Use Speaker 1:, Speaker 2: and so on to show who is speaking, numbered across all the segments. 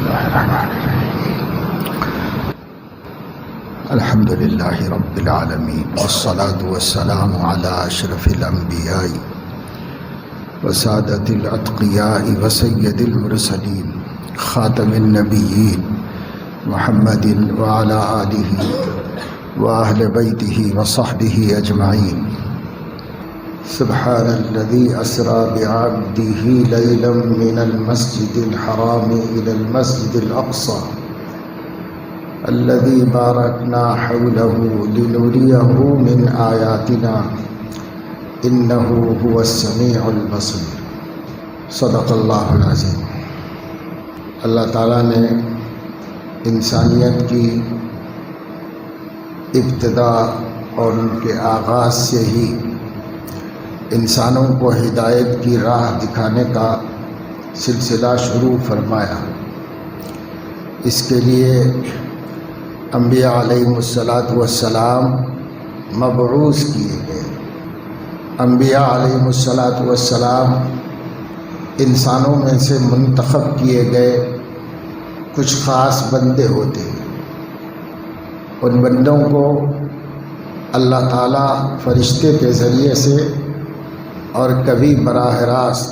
Speaker 1: الله الرحمن الرحيم الحمد لله رب العالمين والصلاة والسلام على أشرف الأنبياء وسادة الأتقياء وسيد المرسلين خاتم النبيين محمد وعلى آله وأهل بيته وصحبه أجمعين سبحان الذي أسرى بعبده ليلا من المسجد الحرام إلى المسجد الأقصى الذي باركنا حوله لنريه من آياتنا إنه هو السميع البصير صدق اللہ العظیم۔ اللہ تعالیٰ نے انسانیت کی ابتدا اور ان کے آغاز سے ہی انسانوں کو ہدایت کی راہ دکھانے کا سلسلہ شروع فرمایا۔ اس کے لیے انبیاء علیہم السلام مبعوث کیے گئے۔ انبیاء علیہم السلام انسانوں میں سے منتخب کیے گئے کچھ خاص بندے ہوتے ہیں۔ ان بندوں کو اللہ تعالیٰ فرشتے کے ذریعے سے اور کبھی براہ راست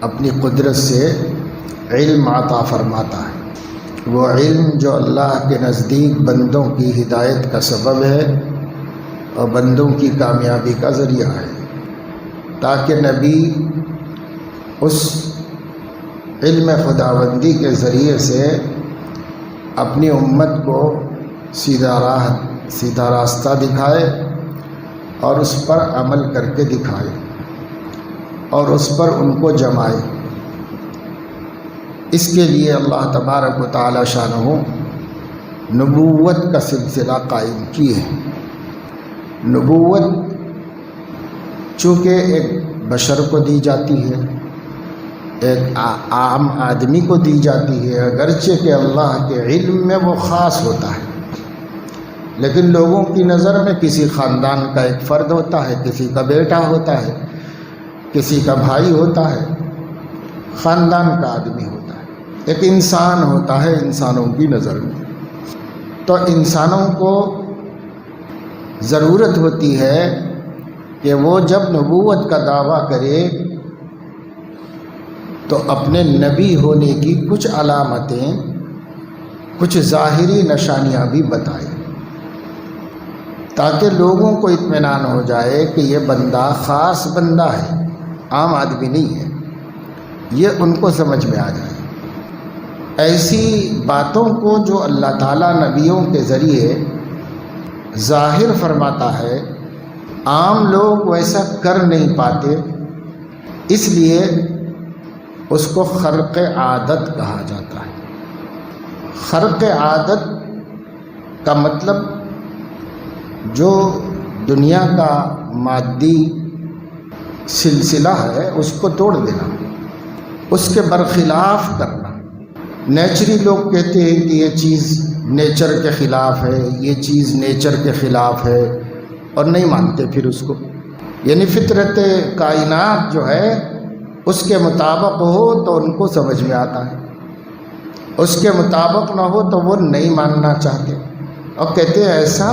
Speaker 1: اپنی قدرت سے علم عطا فرماتا ہے۔ وہ علم جو اللہ کے نزدیک بندوں کی ہدایت کا سبب ہے اور بندوں کی کامیابی کا ذریعہ ہے، تاکہ نبی اس علم خداوندی کے ذریعے سے اپنی امت کو سیدھا راستہ دکھائے اور اس پر عمل کر کے دکھائے اور اس پر ان کو جمائے۔ اس کے لیے اللہ تبارک و تعالی شانہ نبوت کا سلسلہ قائم کیے ہیں۔ نبوت چونکہ ایک بشر کو دی جاتی ہے، ایک عام آدمی کو دی جاتی ہے، اگرچہ کہ اللہ کے علم میں وہ خاص ہوتا ہے، لیکن لوگوں کی نظر میں کسی خاندان کا ایک فرد ہوتا ہے، کسی کا بیٹا ہوتا ہے، کسی کا بھائی ہوتا ہے، خاندان کا آدمی ہوتا ہے، ایک انسان ہوتا ہے انسانوں کی نظر میں۔ تو انسانوں کو ضرورت ہوتی ہے کہ وہ جب نبوت کا دعویٰ کرے تو اپنے نبی ہونے کی کچھ علامتیں، کچھ ظاہری نشانیاں بھی بتائے، تاکہ لوگوں کو اطمینان ہو جائے کہ یہ بندہ خاص بندہ ہے، عام آدمی نہیں ہے، یہ ان کو سمجھ میں آ جائے۔ ایسی باتوں کو جو اللہ تعالیٰ نبیوں کے ذریعے ظاہر فرماتا ہے، عام لوگ ویسا کر نہیں پاتے، اس لیے اس کو خرق عادت کہا جاتا ہے۔ خرق عادت کا مطلب جو دنیا کا مادی سلسلہ ہے اس کو توڑ دینا، اس کے برخلاف کرنا۔ نیچری لوگ کہتے ہیں کہ یہ چیز نیچر کے خلاف ہے، یہ چیز نیچر کے خلاف ہے، اور نہیں مانتے پھر اس کو۔ یعنی فطرت کائنات جو ہے اس کے مطابق ہو تو ان کو سمجھ میں آتا ہے، اس کے مطابق نہ ہو تو وہ نہیں ماننا چاہتے اور کہتے ہیں ایسا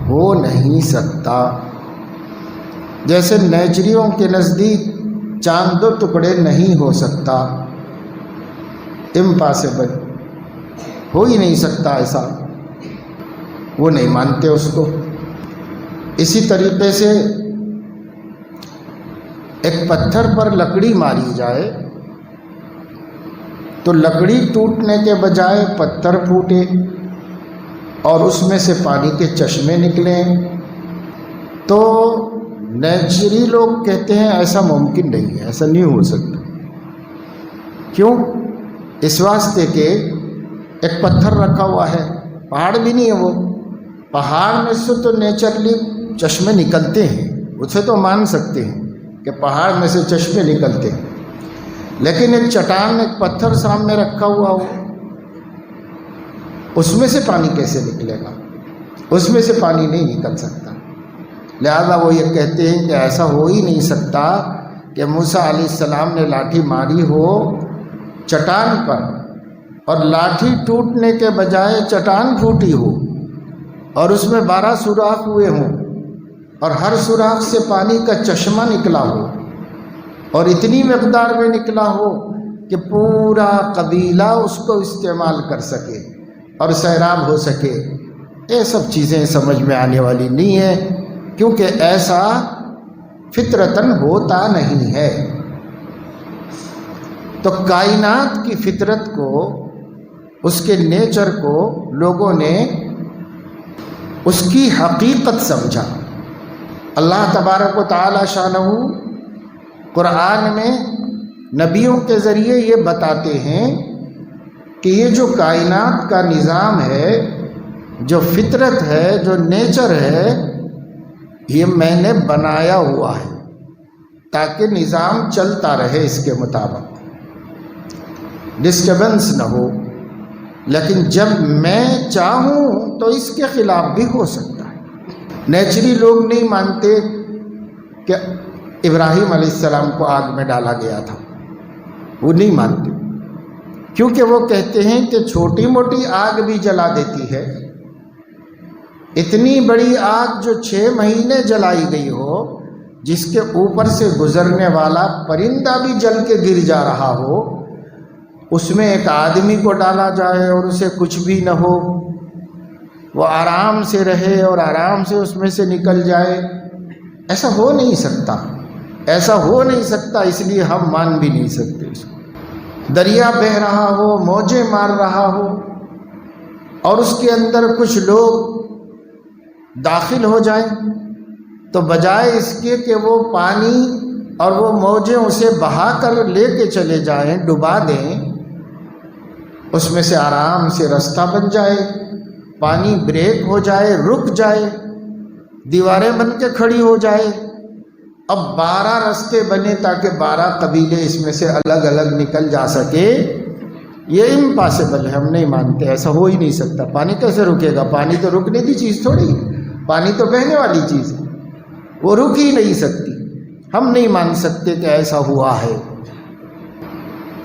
Speaker 1: ہو نہیں سکتا۔ جیسے نیچریوں کے نزدیک چاند دو ٹکڑے نہیں ہو سکتا، امپاسبل، ہو ہی نہیں سکتا ایسا، وہ نہیں مانتے اس کو۔ اسی طریقے سے ایک پتھر پر لکڑی ماری جائے تو لکڑی ٹوٹنے کے بجائے پتھر پھوٹے اور اس میں سے پانی کے چشمے نکلیں، تو نیچری لوگ کہتے ہیں ایسا ممکن نہیں ہے، ایسا نہیں ہو سکتا۔ کیوں؟ اس واسطے کہ ایک پتھر رکھا ہوا ہے، پہاڑ بھی نہیں ہے، وہ پہاڑ میں سے تو نیچرلی چشمے نکلتے ہیں، اسے تو مان سکتے ہیں کہ پہاڑ میں سے چشمے نکلتے ہیں، لیکن ایک چٹان، ایک پتھر سامنے رکھا ہوا ہو، اس میں سے پانی کیسے نکلے گا؟ اس میں سے پانی نہیں نکل سکتا۔ لہذا وہ یہ کہتے ہیں کہ ایسا ہو ہی نہیں سکتا کہ موسیٰ علیہ السلام نے لاٹھی ماری ہو چٹان پر اور لاٹھی ٹوٹنے کے بجائے چٹان پھوٹی ہو اور اس میں 12 سوراخ ہوئے ہوں اور ہر سوراخ سے پانی کا چشمہ نکلا ہو اور اتنی مقدار میں نکلا ہو کہ پورا قبیلہ اس کو استعمال کر سکے اور سیراب ہو سکے، یہ سب چیزیں سمجھ میں آنے والی نہیں ہیں، کیونکہ ایسا فطرتاً ہوتا نہیں ہے۔ تو کائنات کی فطرت کو، اس کے نیچر کو لوگوں نے اس کی حقیقت سمجھا۔ اللہ تبارک و تعالی شانہ قرآن میں نبیوں کے ذریعے یہ بتاتے ہیں کہ یہ جو کائنات کا نظام ہے، جو فطرت ہے، جو نیچر ہے، یہ میں نے بنایا ہوا ہے تاکہ نظام چلتا رہے، اس کے مطابق ڈسٹربنس نہ ہو۔ لیکن جب میں چاہوں تو اس کے خلاف بھی ہو سکتا ہے۔ نیچری لوگ نہیں مانتے کہ ابراہیم علیہ السلام کو آگ میں ڈالا گیا تھا، وہ نہیں مانتے، کیونکہ وہ کہتے ہیں کہ چھوٹی موٹی آگ بھی جلا دیتی ہے، اتنی بڑی آگ جو 6 مہینے جلائی گئی ہو، جس کے اوپر سے گزرنے والا پرندہ بھی جل کے گر جا رہا ہو، اس میں ایک آدمی کو ڈالا جائے اور اسے کچھ بھی نہ ہو، وہ آرام سے رہے اور آرام سے اس میں سے نکل جائے، ایسا ہو نہیں سکتا، ایسا ہو نہیں سکتا، اس لیے ہم مان بھی نہیں سکتے اس کو۔ دریا بہہ رہا ہو، موجیں مار رہا ہو اور اس کے اندر کچھ لوگ داخل ہو جائیں تو بجائے اس کے کہ وہ پانی اور وہ موجیں اسے بہا کر لے کے چلے جائیں، ڈبا دیں، اس میں سے آرام سے رستہ بن جائے، پانی بریک ہو جائے، رک جائے، دیواریں بن کے کھڑی ہو جائے۔ اب 12 رستے بنے تاکہ 12 قبیلے اس میں سے الگ الگ نکل جا سکے، یہ امپاسبل ہے، ہم نہیں مانتے، ایسا ہو ہی نہیں سکتا۔ پانی کیسے رکے گا؟ پانی تو رکنے کی چیز تھوڑی ہے، پانی تو بہنے والی چیز ہے، وہ رک ہی نہیں سکتی۔ ہم نہیں مان سکتے کہ ایسا ہوا ہے۔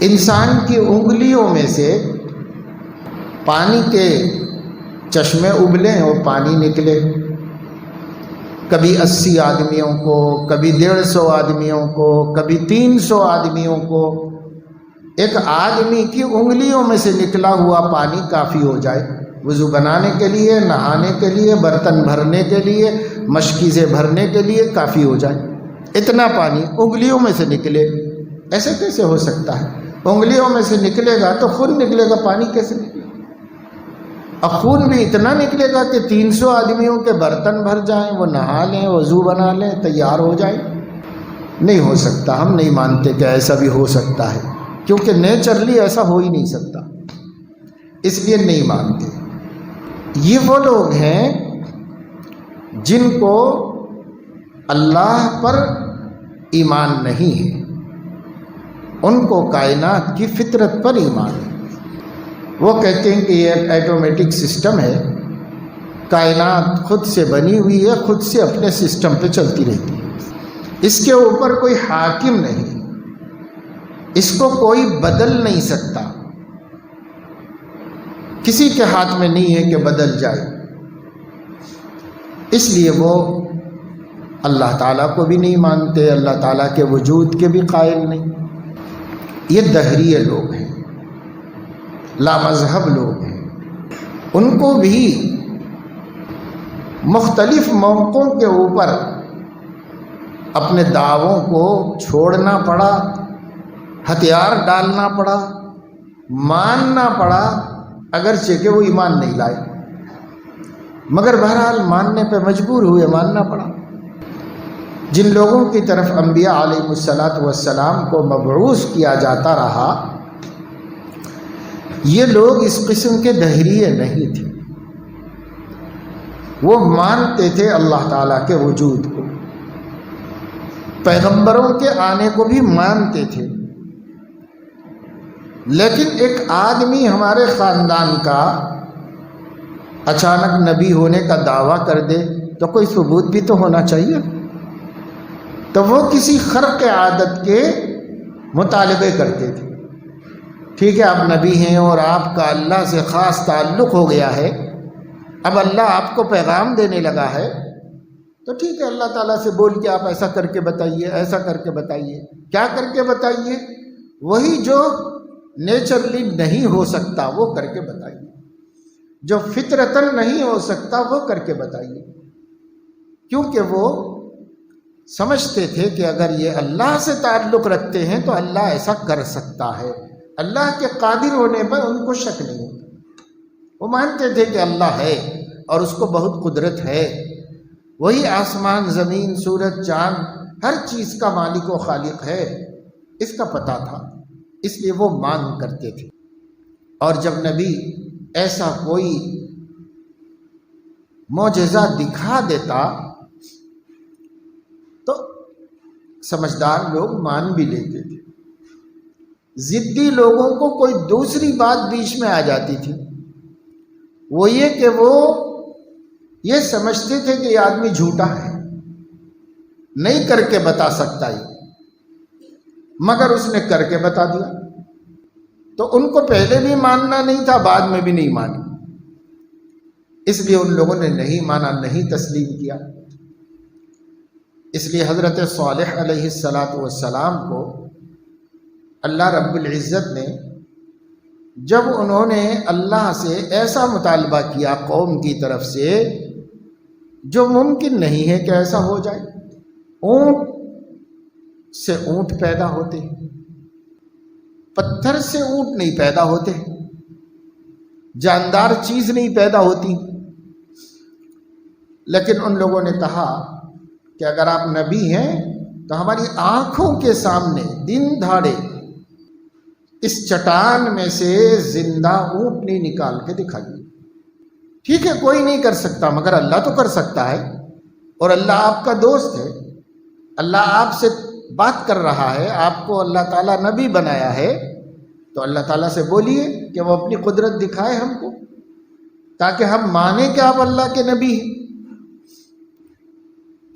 Speaker 1: انسان کی انگلیوں میں سے پانی کے چشمے ابلے اور پانی نکلے، کبھی 80 آدمیوں کو، کبھی 150 آدمیوں کو، کبھی 300 آدمیوں کو، ایک آدمی کی انگلیوں میں سے نکلا ہوا پانی کافی ہو جائے وضو بنانے کے لیے، نہانے کے لیے، برتن بھرنے کے لیے، مشکیزیں بھرنے کے لیے کافی ہو جائے۔ اتنا پانی انگلیوں میں سے نکلے، ایسے کیسے ہو سکتا ہے؟ انگلیوں میں سے نکلے گا تو خون نکلے گا، پانی کیسے نکلے گا؟ اب خون بھی اتنا نکلے گا کہ 300 آدمیوں کے برتن بھر جائیں، وہ نہا لیں، وضو بنا لیں، تیار ہو جائیں؟ نہیں ہو سکتا۔ ہم نہیں مانتے کہ ایسا بھی ہو سکتا ہے، کیونکہ نیچرلی ایسا ہو ہی نہیں سکتا، اس لیے نہیں مانتے۔ یہ وہ لوگ ہیں جن کو اللہ پر ایمان نہیں ہے، ان کو کائنات کی فطرت پر ایمان ہے۔ وہ کہتے ہیں کہ یہ ایک ایٹومیٹک سسٹم ہے، کائنات خود سے بنی ہوئی ہے، خود سے اپنے سسٹم پہ چلتی رہتی ہے، اس کے اوپر کوئی حاکم نہیں، اس کو کوئی بدل نہیں سکتا، کسی کے ہاتھ میں نہیں ہے کہ بدل جائے۔ اس لیے وہ اللہ تعالیٰ کو بھی نہیں مانتے، اللہ تعالیٰ کے وجود کے بھی قائل نہیں۔ یہ دہریے لوگ ہیں، لامذہب لوگ ہیں، ان کو بھی مختلف موقعوں کے اوپر اپنے دعووں کو چھوڑنا پڑا، ہتھیار ڈالنا پڑا، ماننا پڑا، اگرچہ کہ وہ ایمان نہیں لائے، مگر بہرحال ماننے پہ مجبور ہوئے، ماننا پڑا۔ جن لوگوں کی طرف انبیاء علیہ السلام کو مبعوث کیا جاتا رہا، یہ لوگ اس قسم کے دہریے نہیں تھے، وہ مانتے تھے اللہ تعالیٰ کے وجود کو، پیغمبروں کے آنے کو بھی مانتے تھے۔ لیکن ایک آدمی ہمارے خاندان کا اچانک نبی ہونے کا دعویٰ کر دے تو کوئی ثبوت بھی تو ہونا چاہیے، تو وہ کسی خرق عادت کے مطالبے کرتے تھے ٹھیک ہے آپ نبی ہیں اور آپ کا اللہ سے خاص تعلق ہو گیا ہے، اب اللہ آپ کو پیغام دینے لگا ہے، تو ٹھیک ہے اللہ تعالیٰ سے بول کے آپ ایسا کر کے بتائیے، ایسا کر کے بتائیے۔ کیا کر کے بتائیے؟ وہی جو نیچرلی نہیں ہو سکتا وہ کر کے بتائیے، جو فطرتاً نہیں ہو سکتا وہ کر کے بتائیے، کیونکہ وہ سمجھتے تھے کہ اگر یہ اللہ سے تعلق رکھتے ہیں تو اللہ ایسا کر سکتا ہے۔ اللہ کے قادر ہونے پر ان کو شک نہیں ہوتا، وہ مانتے تھے کہ اللہ ہے اور اس کو بہت قدرت ہے، وہی آسمان زمین سورج چاند ہر چیز کا مالک و خالق ہے، اس کا پتہ تھا، اس لیے وہ مانگ کرتے تھے۔ اور جب نبی ایسا کوئی معجزہ دکھا دیتا تو سمجھدار لوگ مان بھی لیتے تھے، ضدی لوگوں کو کوئی دوسری بات بیچ میں آ جاتی تھی، وہ یہ کہ وہ یہ سمجھتے تھے کہ یہ آدمی جھوٹا ہے، نہیں کر کے بتا سکتا یہ، مگر اس نے کر کے بتا دیا، تو ان کو پہلے بھی ماننا نہیں تھا، بعد میں بھی نہیں مانی، اس لیے ان لوگوں نے نہیں مانا، نہیں تسلیم کیا۔ اس لیے حضرت صالح علیہ السلام کو اللہ رب العزت نے جب انہوں نے اللہ سے ایسا مطالبہ کیا قوم کی طرف سے جو ممکن نہیں ہے کہ ایسا ہو جائے، اونٹ سے اونٹ پیدا ہوتے، پتھر سے اونٹ نہیں پیدا ہوتے، جاندار چیز نہیں پیدا ہوتی، لیکن ان لوگوں نے کہا کہ اگر آپ نبی ہیں تو ہماری آنکھوں کے سامنے دن دھاڑے اس چٹان میں سے زندہ اونٹنی نکال کے دکھائیے۔ ٹھیک ہے کوئی نہیں کر سکتا مگر اللہ تو کر سکتا ہے، اور اللہ آپ کا دوست ہے، اللہ آپ سے بات کر رہا ہے، آپ کو اللہ تعالیٰ نبی بنایا ہے، تو اللہ تعالیٰ سے بولیے کہ وہ اپنی قدرت دکھائے ہم کو، تاکہ ہم مانیں کہ آپ اللہ کے نبی ہیں۔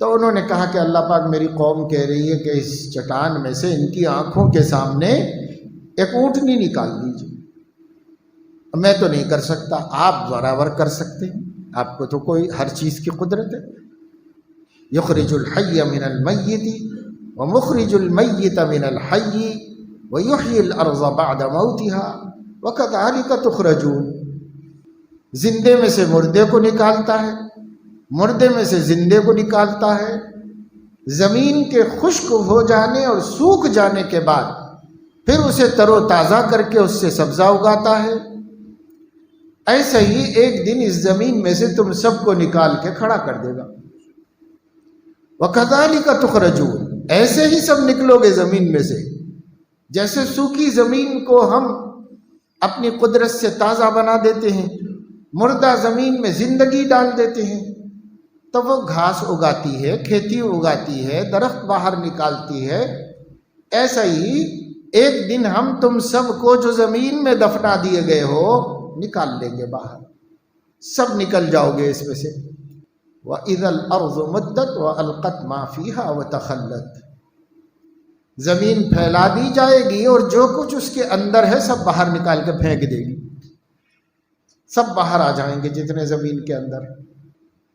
Speaker 1: تو انہوں نے کہا کہ اللہ پاک میری قوم کہہ رہی ہے کہ اس چٹان میں سے ان کی آنکھوں کے سامنے ایک اونٹنی نکال دیجیے، میں تو نہیں کر سکتا، آپ برابر کر سکتے ہیں، آپ کو تو کوئی ہر چیز کی قدرت ہے۔ یخرج الحی من المیت ومخرج المیت من الحی ویحیی الارض بعد موتها وکذالک تخرجون، زندے میں سے مردے کو نکالتا ہے، مردے میں سے زندے کو نکالتا ہے، زمین کے خشک ہو جانے اور سوکھ جانے کے بعد پھر اسے تر و تازہ کر کے اس سے سبزہ اگاتا ہے، ایسا ہی ایک دن اس زمین میں سے تم سب کو نکال کے کھڑا کر دے گا۔ وَكَذَلِكَ تُخْرَجُونَ، ایسے ہی سب نکلو گے زمین میں سے، جیسے سوکھی زمین کو ہم اپنی قدرت سے تازہ بنا دیتے ہیں، مردہ زمین میں زندگی ڈال دیتے ہیں تو وہ گھاس اگاتی ہے، کھیتی اگاتی ہے، درخت باہر نکالتی ہے، ایسا ہی ایک دن ہم تم سب کو جو زمین میں دفنا دیے گئے ہو نکال لیں گے باہر، سب نکل جاؤ گے اس میں سے۔ وَإِذَا الْأَرْضُ مُدَّتْ وَأَلْقَتْ مَا فِيهَا وَتَخَلَّتْ، زمین پھیلا دی جائے گی اور جو کچھ اس کے اندر ہے سب باہر نکال کے پھینک دے گی، سب باہر آ جائیں گے جتنے زمین کے اندر۔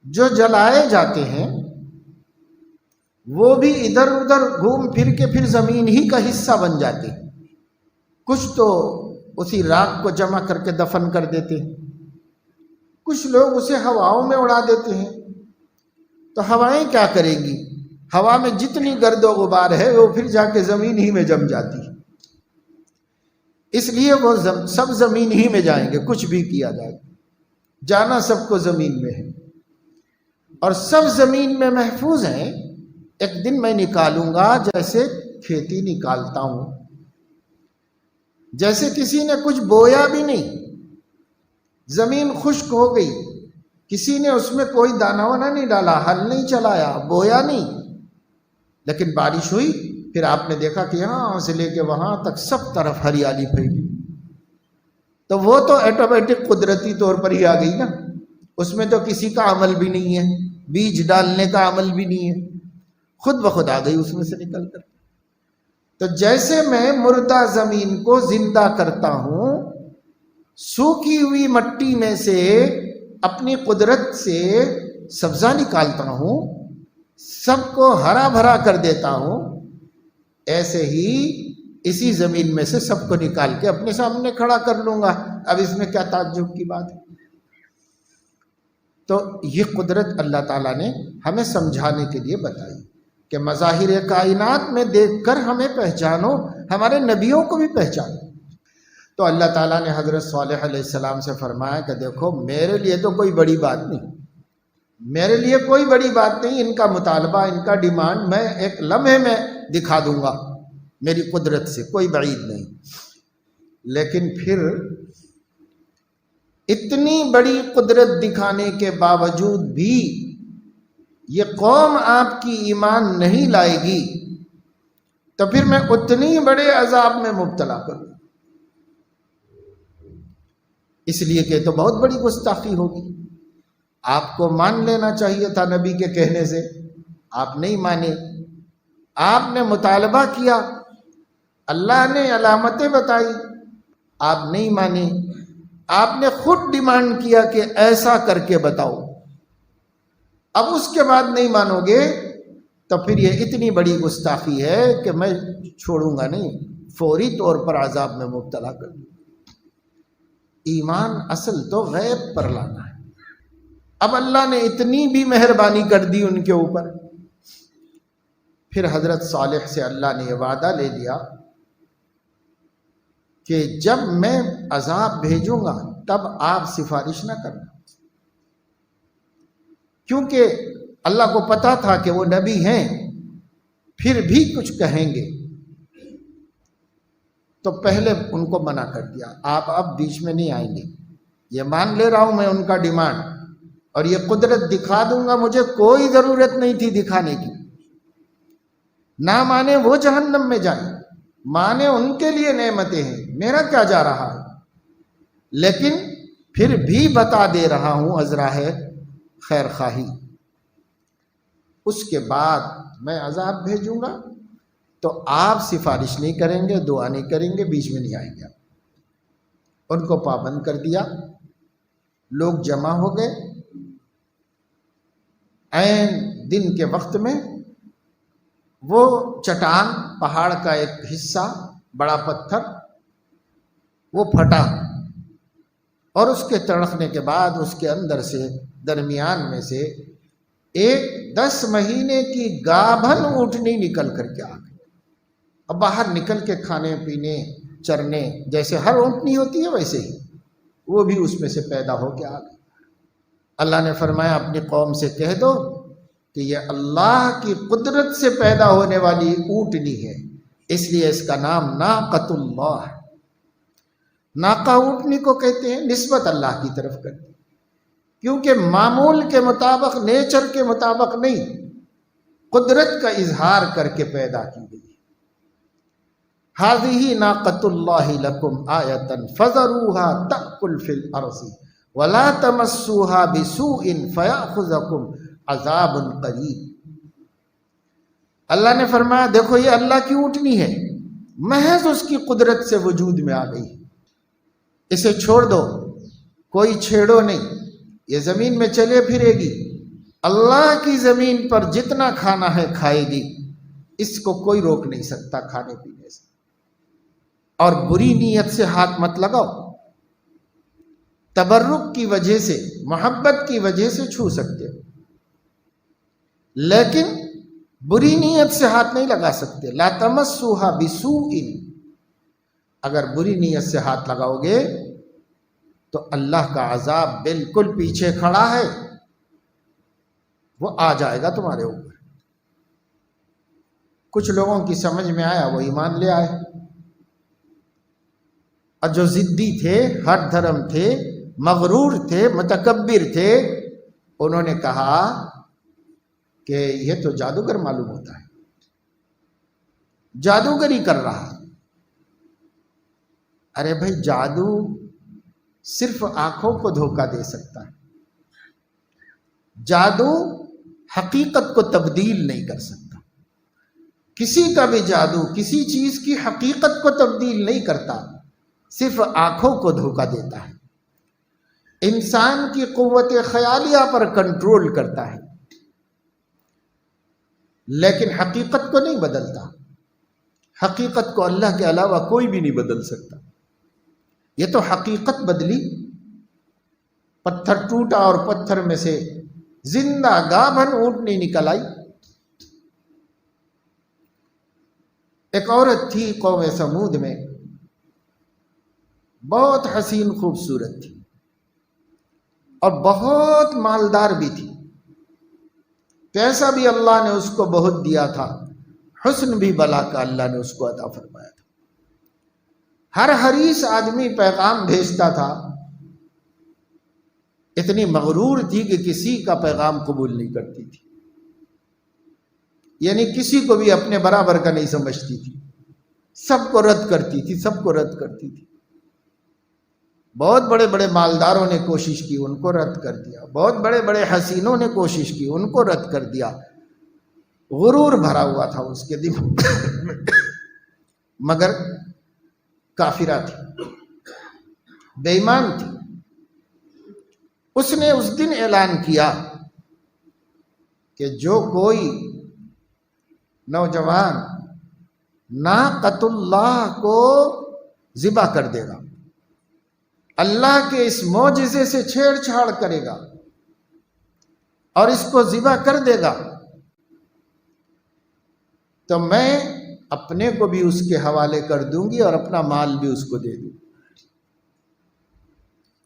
Speaker 1: جو جلائے جاتے ہیں وہ بھی ادھر ادھر گھوم پھر کے پھر زمین ہی کا حصہ بن جاتے ہیں، کچھ تو اسی راکھ کو جمع کر کے دفن کر دیتے ہیں، کچھ لوگ اسے ہواؤں میں اڑا دیتے ہیں، تو ہوائیں کیا کریں گی؟ ہوا میں جتنی گرد و غبار ہے وہ پھر جا کے زمین ہی میں جم جاتی ہے، اس لیے وہ سب زمین ہی میں جائیں گے، کچھ بھی کیا جائے، جانا سب کو زمین میں ہے، اور سب زمین میں محفوظ ہیں۔ ایک دن میں نکالوں گا جیسے کھیتی نکالتا ہوں، جیسے کسی نے کچھ بویا بھی نہیں، زمین خشک ہو گئی، کسی نے اس میں کوئی دانہ وانا نہیں ڈالا، ہل نہیں چلایا، بویا نہیں، لیکن بارش ہوئی، پھر آپ نے دیکھا کہ یہاں سے لے کے وہاں تک سب طرف ہریالی پھیلی، تو وہ تو آٹومیٹک قدرتی طور پر ہی آ گئی نا، اس میں تو کسی کا عمل بھی نہیں ہے، بیج ڈالنے کا عمل بھی نہیں ہے، خود بخود آ گئی اس میں سے نکل کر۔ تو جیسے میں مردہ زمین کو زندہ کرتا ہوں، سوکھی ہوئی مٹی میں سے اپنی قدرت سے سبزہ نکالتا ہوں، سب کو ہرا بھرا کر دیتا ہوں، ایسے ہی اسی زمین میں سے سب کو نکال کے اپنے سامنے کھڑا کر لوں گا۔ اب اس میں کیا تعجب کی بات ہے؟ تو یہ قدرت اللہ تعالیٰ نے ہمیں سمجھانے کے لیے بتائی کہ مظاہر کائنات میں دیکھ کر ہمیں پہچانو، ہمارے نبیوں کو بھی پہچانو۔ تو اللہ تعالیٰ نے حضرت صالح علیہ السلام سے فرمایا کہ دیکھو میرے لیے تو کوئی بڑی بات نہیں، میرے لیے کوئی بڑی بات نہیں، ان کا مطالبہ، ان کا ڈیمانڈ میں ایک لمحے میں دکھا دوں گا میری قدرت سے، کوئی بعید نہیں۔ لیکن پھر اتنی بڑی قدرت دکھانے کے باوجود بھی یہ قوم آپ کی ایمان نہیں لائے گی تو پھر میں اتنی بڑے عذاب میں مبتلا کروں، اس لیے کہ تو بہت بڑی گستاخی ہوگی۔ آپ کو مان لینا چاہیے تھا نبی کے کہنے سے، آپ نہیں مانے، آپ نے مطالبہ کیا، اللہ نے علامتیں بتائی، آپ نہیں مانے، آپ نے خود ڈیمانڈ کیا کہ ایسا کر کے بتاؤ، اب اس کے بعد نہیں مانو گے تو پھر یہ اتنی بڑی گستاخی ہے کہ میں چھوڑوں گا نہیں، فوری طور پر عذاب میں مبتلا کر دوں۔ ایمان اصل تو غیب پر لانا ہے۔ اب اللہ نے اتنی بھی مہربانی کر دی ان کے اوپر، پھر حضرت صالح سے اللہ نے یہ وعدہ لے لیا کہ جب میں عذاب بھیجوں گا تب آپ سفارش نہ کرنا، کیونکہ اللہ کو پتا تھا کہ وہ نبی ہیں، پھر بھی کچھ کہیں گے، تو پہلے ان کو منع کر دیا، آپ اب بیچ میں نہیں آئیں گے، یہ مان لے رہا ہوں میں ان کا ڈیمانڈ، اور یہ قدرت دکھا دوں گا، مجھے کوئی ضرورت نہیں تھی دکھانے کی۔ نہ مانے وہ جہنم میں جائیں، مانے ان کے لیے نعمتیں ہیں، میرا کیا جا رہا ہے، لیکن پھر بھی بتا دے رہا ہوں عذرا ہے خیر خواہی۔ اس کے بعد میں عذاب بھیجوں گا تو آپ سفارش نہیں کریں گے، دعا نہیں کریں گے، بیچ میں نہیں آئیں گے۔ ان کو پابند کر دیا، لوگ جمع ہو گئے، عین دن کے وقت میں وہ چٹان، پہاڑ کا ایک حصہ، بڑا پتھر، وہ پھٹا، اور اس کے تڑکنے کے بعد اس کے اندر سے، درمیان میں سے ایک 10 مہینے کی گابھن اونٹنی نکل کر کے آ گئی۔ اب باہر نکل کے کھانے پینے چرنے، جیسے ہر اونٹنی ہوتی ہے ویسے ہی وہ بھی اس میں سے پیدا ہو کے آ گئی۔ اللہ نے فرمایا اپنی قوم سے کہہ دو کہ یہ اللہ کی قدرت سے پیدا ہونے والی اونٹنی ہے، اس لیے اس کا نام ناقۃ اللہ ہے۔ ناقہ اونٹنی کو کہتے ہیں، نسبت اللہ کی طرف کرتے ہیں، کیونکہ معمول کے مطابق، نیچر کے مطابق نہیں، قدرت کا اظہار کر کے پیدا کی گئی۔ ہذہ ناقۃ اللہ لکم آیۃ فذروها تأکل فی الارض ولا تمسوها بسوء فیأخذکم عذاب قریب۔ اللہ نے فرمایا دیکھو یہ اللہ کی اونٹنی ہے، محض اس کی قدرت سے وجود میں آ گئی، اسے چھوڑ دو، کوئی چھیڑو نہیں، یہ زمین میں چلے پھرے گی، اللہ کی زمین پر جتنا کھانا ہے کھائے گی، اس کو کوئی روک نہیں سکتا کھانے پینے سے۔ اور بری نیت سے ہاتھ مت لگاؤ، تبرک کی وجہ سے، محبت کی وجہ سے چھو سکتے ہو، لیکن بری نیت سے ہاتھ نہیں لگا سکتے۔ لا تمسوها بسوء، اگر بری نیت سے ہاتھ لگاؤ گے تو اللہ کا عذاب بالکل پیچھے کھڑا ہے، وہ آ جائے گا تمہارے اوپر۔ کچھ لوگوں کی سمجھ میں آیا، وہ ایمان لے آئے، اور جو ضدی تھے، ہٹ دھرم تھے، مغرور تھے، متکبر تھے، انہوں نے کہا کہ یہ تو جادوگر معلوم ہوتا ہے، جادوگری کر رہا ہے۔ ارے بھائی جادو صرف آنکھوں کو دھوکہ دے سکتا ہے، جادو حقیقت کو تبدیل نہیں کر سکتا۔ کسی کا بھی جادو کسی چیز کی حقیقت کو تبدیل نہیں کرتا، صرف آنکھوں کو دھوکہ دیتا ہے، انسان کی قوت خیالیہ پر کنٹرول کرتا ہے، لیکن حقیقت کو نہیں بدلتا۔ حقیقت کو اللہ کے علاوہ کوئی بھی نہیں بدل سکتا۔ یہ تو حقیقت بدلی، پتھر ٹوٹا اور پتھر میں سے زندہ گابھن اونٹنی نکل آئی۔ ایک عورت تھی قوم سمود میں، بہت حسین خوبصورت تھی اور بہت مالدار بھی تھی، پیسہ بھی اللہ نے اس کو بہت دیا تھا، حسن بھی بلا کا اللہ نے اس کو عطا فرمایا تھا۔ ہر حریص آدمی پیغام بھیجتا تھا، اتنی مغرور تھی کہ کسی کا پیغام قبول نہیں کرتی تھی، یعنی کسی کو بھی اپنے برابر کا نہیں سمجھتی تھی، سب کو رد کرتی تھی، سب کو رد کرتی تھی۔ بہت بڑے بڑے مالداروں نے کوشش کی، ان کو رد کر دیا، بہت بڑے بڑے حسینوں نے کوشش کی، ان کو رد کر دیا۔ غرور بھرا ہوا تھا اس کے دل میں، مگر کافرہ تھی، بے ایمان تھی۔ اس نے اس دن اعلان کیا کہ جو کوئی نوجوان ناقۃ اللہ کو ذبح کر دے گا، اللہ کے اس معجزے سے چھیڑ چھاڑ کرے گا اور اس کو ذبح کر دے گا، تو میں اپنے کو بھی اس کے حوالے کر دوں گی اور اپنا مال بھی اس کو دے دوں۔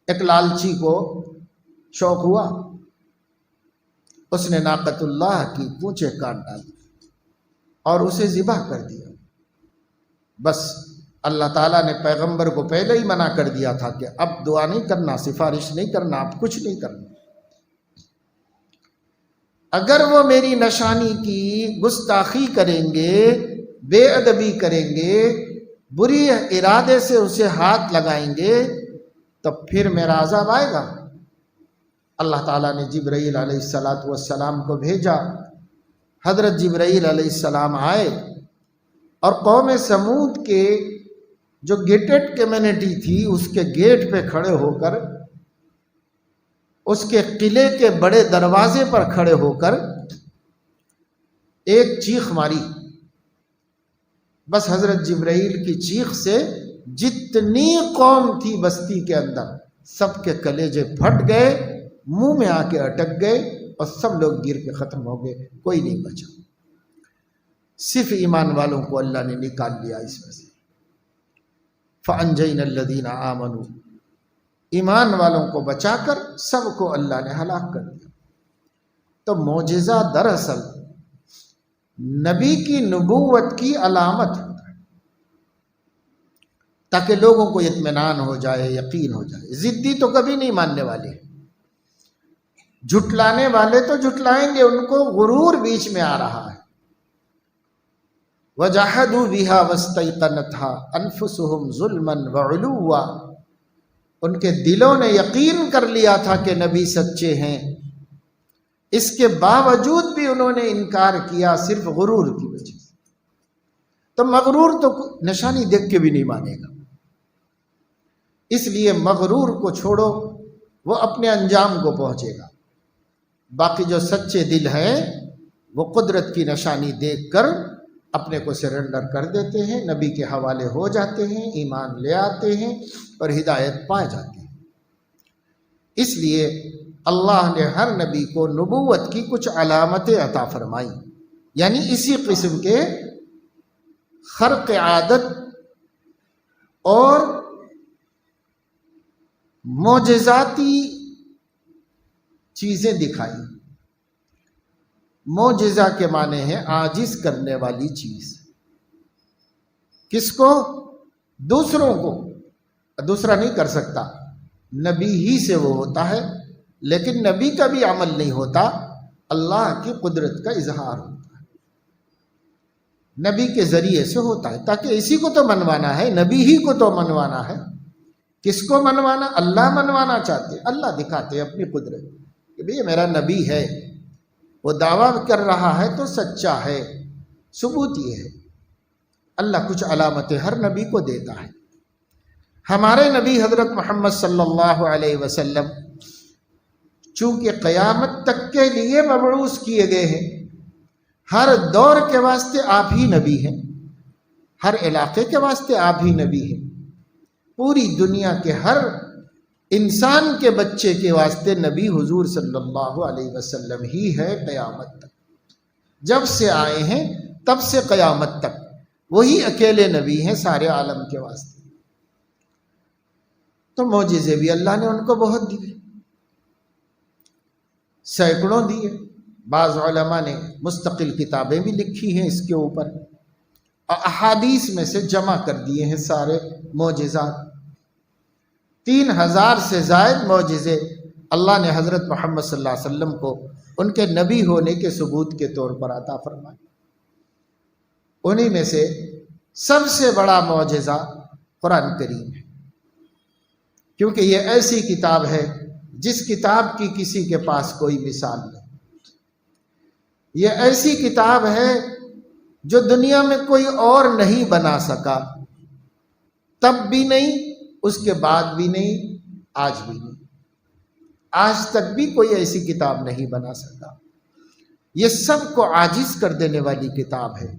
Speaker 1: ایک لالچی کو شوق ہوا، اس نے ناقۃ اللہ کی پونچھیں کاٹ ڈالی اور اسے ذبح کر دیا۔ بس اللہ تعالیٰ نے پیغمبر کو پہلے ہی منع کر دیا تھا کہ اب دعا نہیں کرنا، سفارش نہیں کرنا، اب کچھ نہیں کرنا۔ اگر وہ میری نشانی کی گستاخی کریں گے، بے ادبی کریں گے، بری ارادے سے اسے ہاتھ لگائیں گے، تو پھر میرا عذاب آئے گا۔ اللہ تعالیٰ نے جبرائیل علیہ السلام کو بھیجا، حضرت جبرائیل علیہ السلام آئے اور قوم سمود کے جو گیٹڈ کمیونٹی تھی اس کے گیٹ پہ کھڑے ہو کر، اس کے قلعے کے بڑے دروازے پر کھڑے ہو کر ایک چیخ ماری۔ بس حضرت جبرائیل کی چیخ سے جتنی قوم تھی بستی کے اندر سب کے کلیجے پھٹ گئے، منہ میں آ کے اٹک گئے اور سب لوگ گر کے ختم ہو گئے، کوئی نہیں بچا۔ صرف ایمان والوں کو اللہ نے نکال لیا اس میں سے۔ فَأَنْجَيْنَا الَّذِينَ آمَنُوا، ایمان والوں کو بچا کر سب کو اللہ نے ہلاک کر دیا۔ تو معجزہ دراصل نبی کی نبوت کی علامت ہوتا ہے، تاکہ لوگوں کو اطمینان ہو جائے، یقین ہو جائے۔ ضدی تو کبھی نہیں ماننے والے، جھٹلانے والے تو جھٹلائیں گے، ان کو غرور بیچ میں آ رہا ہے۔ وَجَحَدُوا بِهَا وَاسْتَيْقَنَتْهَا أَنفُسُهُمْ ظُلْمًا وَعُلُوًّا، ان کے دلوں نے یقین کر لیا تھا کہ نبی سچے ہیں، اس کے باوجود بھی انہوں نے انکار کیا صرف غرور کی وجہ سے۔ تو مغرور تو نشانی دیکھ کے بھی نہیں مانے گا، اس لیے مغرور کو چھوڑو، وہ اپنے انجام کو پہنچے گا۔ باقی جو سچے دل ہیں وہ قدرت کی نشانی دیکھ کر اپنے کو سرنڈر کر دیتے ہیں، نبی کے حوالے ہو جاتے ہیں، ایمان لے آتے ہیں اور ہدایت پا جاتے ہیں۔ اس لیے اللہ نے ہر نبی کو نبوت کی کچھ علامتیں عطا فرمائی، یعنی اسی قسم کے خرق عادت اور معجزاتی چیزیں دکھائی۔ معجزہ کے معنی ہے عاجز کرنے والی چیز۔ کس کو؟ دوسروں کو، دوسرا نہیں کر سکتا، نبی ہی سے وہ ہوتا ہے، لیکن نبی کا بھی عمل نہیں ہوتا، اللہ کی قدرت کا اظہار ہوتا ہے، نبی کے ذریعے سے ہوتا ہے، تاکہ اسی کو تو منوانا ہے، نبی ہی کو تو منوانا ہے۔ کس کو منوانا؟ اللہ منوانا چاہتے، اللہ دکھاتے اپنی قدرت کہ بھئی میرا نبی ہے، وہ دعویٰ کر رہا ہے تو سچا ہے، ثبوت یہ ہے اللہ کچھ علامتیں ہر نبی کو دیتا ہے. ہمارے نبی حضرت محمد صلی اللہ علیہ وسلم چونکہ قیامت تک کے لیے مبعوث کیے گئے ہیں، ہر دور کے واسطے آپ ہی نبی ہیں، ہر علاقے کے واسطے آپ ہی نبی ہیں، پوری دنیا کے ہر انسان کے بچے کے واسطے نبی حضور صلی اللہ علیہ وسلم ہی ہے قیامت تک. جب سے آئے ہیں تب سے قیامت تک وہی اکیلے نبی ہیں سارے عالم کے واسطے. تو معجزے بھی اللہ نے ان کو بہت دیے، سینکڑوں دیے. بعض علماء نے مستقل کتابیں بھی لکھی ہیں اس کے اوپر، اور احادیث میں سے جمع کر دیے ہیں سارے معجزات. 3000 سے زائد معجزے اللہ نے حضرت محمد صلی اللہ علیہ وسلم کو ان کے نبی ہونے کے ثبوت کے طور پر عطا فرمائے. انہی میں سے سب سے بڑا معجزہ قرآن کریم ہے، کیونکہ یہ ایسی کتاب ہے جس کتاب کی کسی کے پاس کوئی مثال نہیں. یہ ایسی کتاب ہے جو دنیا میں کوئی اور نہیں بنا سکا، تب بھی نہیں، اس کے بعد بھی نہیں، آج بھی نہیں. آج تک بھی کوئی ایسی کتاب نہیں بنا سکا. یہ سب کو عاجز کر دینے والی کتاب ہے،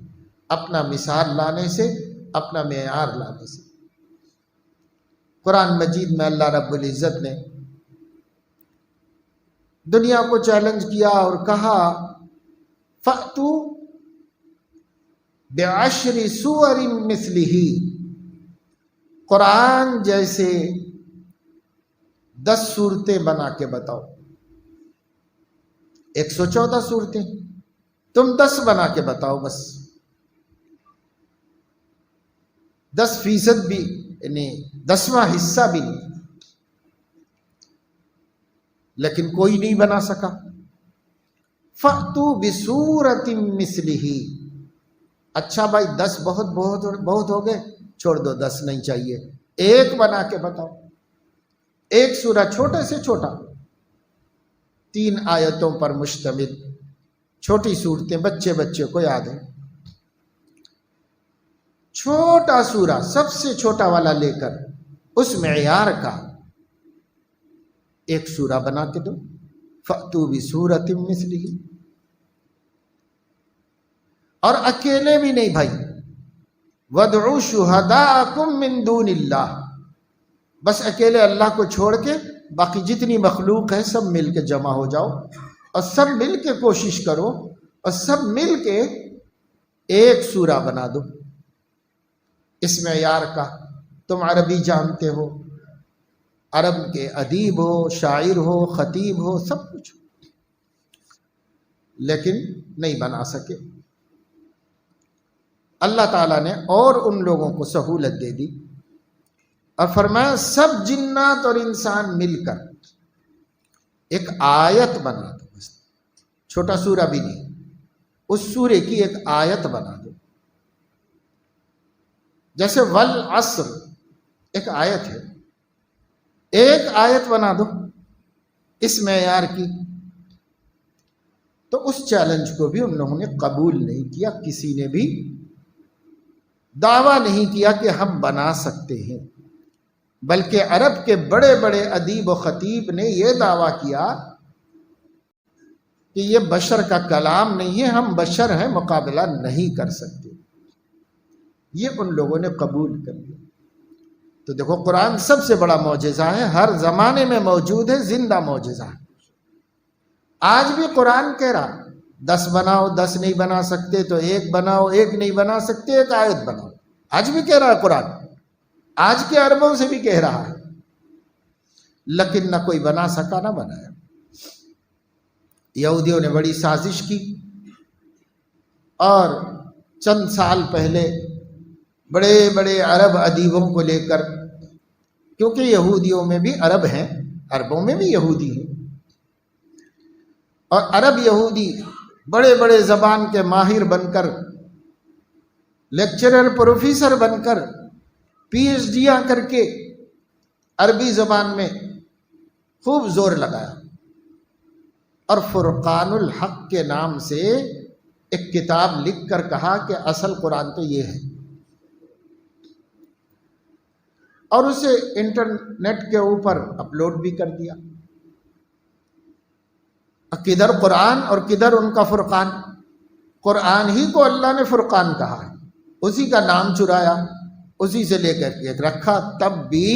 Speaker 1: اپنا مثال لانے سے، اپنا معیار لانے سے. قرآن مجید میں اللہ رب العزت نے دنیا کو چیلنج کیا اور کہا فَأْتُوا بِعَشْرِ سُوَرٍ مِثْلِهِ، قرآن جیسے 10 صورتیں بنا کے بتاؤ. 114 صورتیں، تم 10 بنا کے بتاؤ، بس 10% بھی یعنی 10واں حصہ بھی نہیں. لیکن کوئی نہیں بنا سکا. فَأْتُوا بِسُورَةٍ مِثْلِهِ، اچھا بھائی 10 بہت ہو گئے، چھوڑ دو، 10 نہیں چاہیے، ایک بنا کے بتاؤ. ایک سورہ، چھوٹے سے چھوٹا، 3 آیتوں پر مشتمل، چھوٹی صورتیں، بچے کو یاد ہے. چھوٹا سورہ، سب سے چھوٹا والا لے کر اس معیار کا ایک سورہ بنا کے دو. فَأْتُوا بِسُورَةٍ مِثْلِهِ. اور اکیلے بھی نہیں بھائی، وَادْعُوا شُهَدَاءَكُم مِّن دُونِ اللَّهِ، بس اکیلے اللہ کو چھوڑ کے باقی جتنی مخلوق ہے سب مل کے جمع ہو جاؤ اور سب مل کے کوشش کرو اور سب مل کے ایک سورہ بنا دو اس معیار کا. تم عربی جانتے ہو، عرب کے ادیب ہو، شاعر ہو، خطیب ہو، سب کچھ، لیکن نہیں بنا سکے. اللہ تعالیٰ نے اور ان لوگوں کو سہولت دے دی اور فرمایا سب جنات اور انسان مل کر ایک آیت بنا دو، بس چھوٹا سورہ بھی نہیں، اس سورے کی ایک آیت بنا دو. جیسے والعصر ایک آیت ہے، ایک آیت بنا دو اس معیار کی. تو اس چیلنج کو بھی ان لوگوں نے قبول نہیں کیا. کسی نے بھی دعویٰ نہیں کیا کہ ہم بنا سکتے ہیں، بلکہ عرب کے بڑے بڑے ادیب و خطیب نے یہ دعویٰ کیا کہ یہ بشر کا کلام نہیں ہے، ہم بشر ہیں، مقابلہ نہیں کر سکتے. یہ ان لوگوں نے قبول کر لیا. تو دیکھو قرآن سب سے بڑا معجزہ ہے، ہر زمانے میں موجود ہے، زندہ معجزہ ہے. آج بھی قرآن کہہ رہا 10 بناؤ، 10 نہیں بنا سکتے تو 1 بناؤ، 1 نہیں بنا سکتے 1 آیت بناؤ. آج بھی کہہ رہا ہے قرآن، آج کے عربوں سے بھی کہہ رہا ہے، لیکن نہ کوئی بنا سکا نہ بنایا. یہودیوں نے بڑی سازش کی اور چند سال پہلے بڑے بڑے عرب ادیبوں کو لے کر، کیونکہ یہودیوں میں بھی عرب ہیں، عربوں میں بھی یہودی ہیں، اور عرب یہودی بڑے بڑے زبان کے ماہر بن کر، لیکچرر، پروفیسر بن کر، PhD کر کے عربی زبان میں خوب زور لگایا اور فرقان الحق کے نام سے ایک کتاب لکھ کر کہا کہ اصل قرآن تو یہ ہے، اور اسے انٹرنیٹ کے اوپر اپلوڈ بھی کر دیا۔ کدھر قرآن اور کدھر ان کا فرقان؟ قرآن ہی کو اللہ نے فرقان کہا ہے، اسی کا نام چرایا، اسی سے لے کر کے رکھا، تب بھی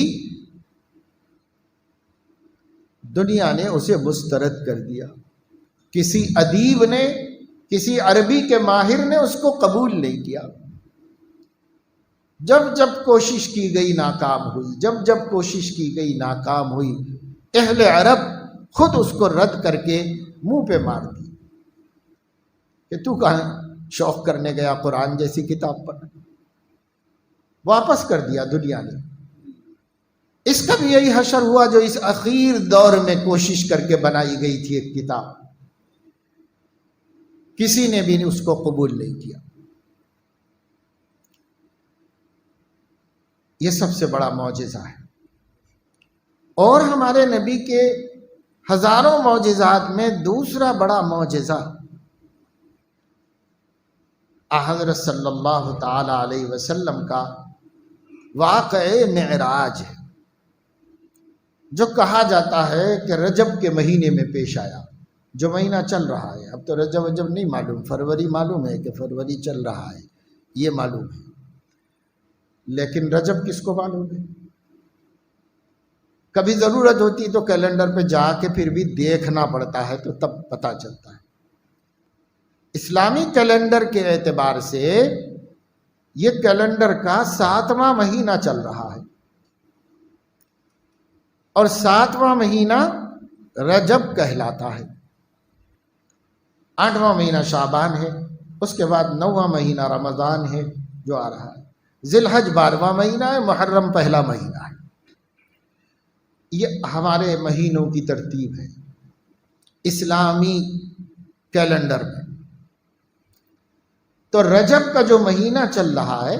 Speaker 1: دنیا نے اسے مسترد کر دیا۔ کسی ادیب نے، کسی عربی کے ماہر نے اس کو قبول نہیں کیا۔ جب جب کوشش کی گئی ناکام ہوئی، جب جب کوشش کی گئی ناکام ہوئی، اہل عرب خود اس کو رد کر کے منہ پہ مار دی کہ تو کہاں شوق کرنے گیا قرآن جیسی کتاب پر۔ واپس کر دیا دنیا نے۔ اس کا بھی یہی حشر ہوا جو اس اخیر دور میں کوشش کر کے بنائی گئی تھی ایک کتاب، کسی نے بھی اس کو قبول نہیں کیا۔ یہ سب سے بڑا معجزہ ہے۔ اور ہمارے نبی کے ہزاروں معجزات میں دوسرا بڑا معجزہ حضرت صلی اللہ تعالی علیہ وسلم کا واقعہ معراج ہے، جو کہا جاتا ہے کہ رجب کے مہینے میں پیش آیا، جو مہینہ چل رہا ہے۔ اب تو رجب نہیں معلوم، فروری معلوم ہے کہ فروری چل رہا ہے، یہ معلوم ہے، لیکن رجب کس کو معلوم ہے؟ کبھی ضرورت ہوتی تو کیلنڈر پہ جا کے پھر بھی دیکھنا پڑتا ہے، تو تب پتہ چلتا ہے۔ اسلامی کیلنڈر کے اعتبار سے یہ کیلنڈر کا 7واں مہینہ چل رہا ہے، اور 7واں مہینہ رجب کہلاتا ہے۔ 8واں مہینہ شعبان ہے، اس کے بعد 9واں مہینہ رمضان ہے جو آ رہا ہے، ذی الحج 12واں مہینہ ہے، محرم پہلا مہینہ ہے۔ یہ ہمارے مہینوں کی ترتیب ہے اسلامی کیلنڈر میں۔ تو رجب کا جو مہینہ چل رہا ہے،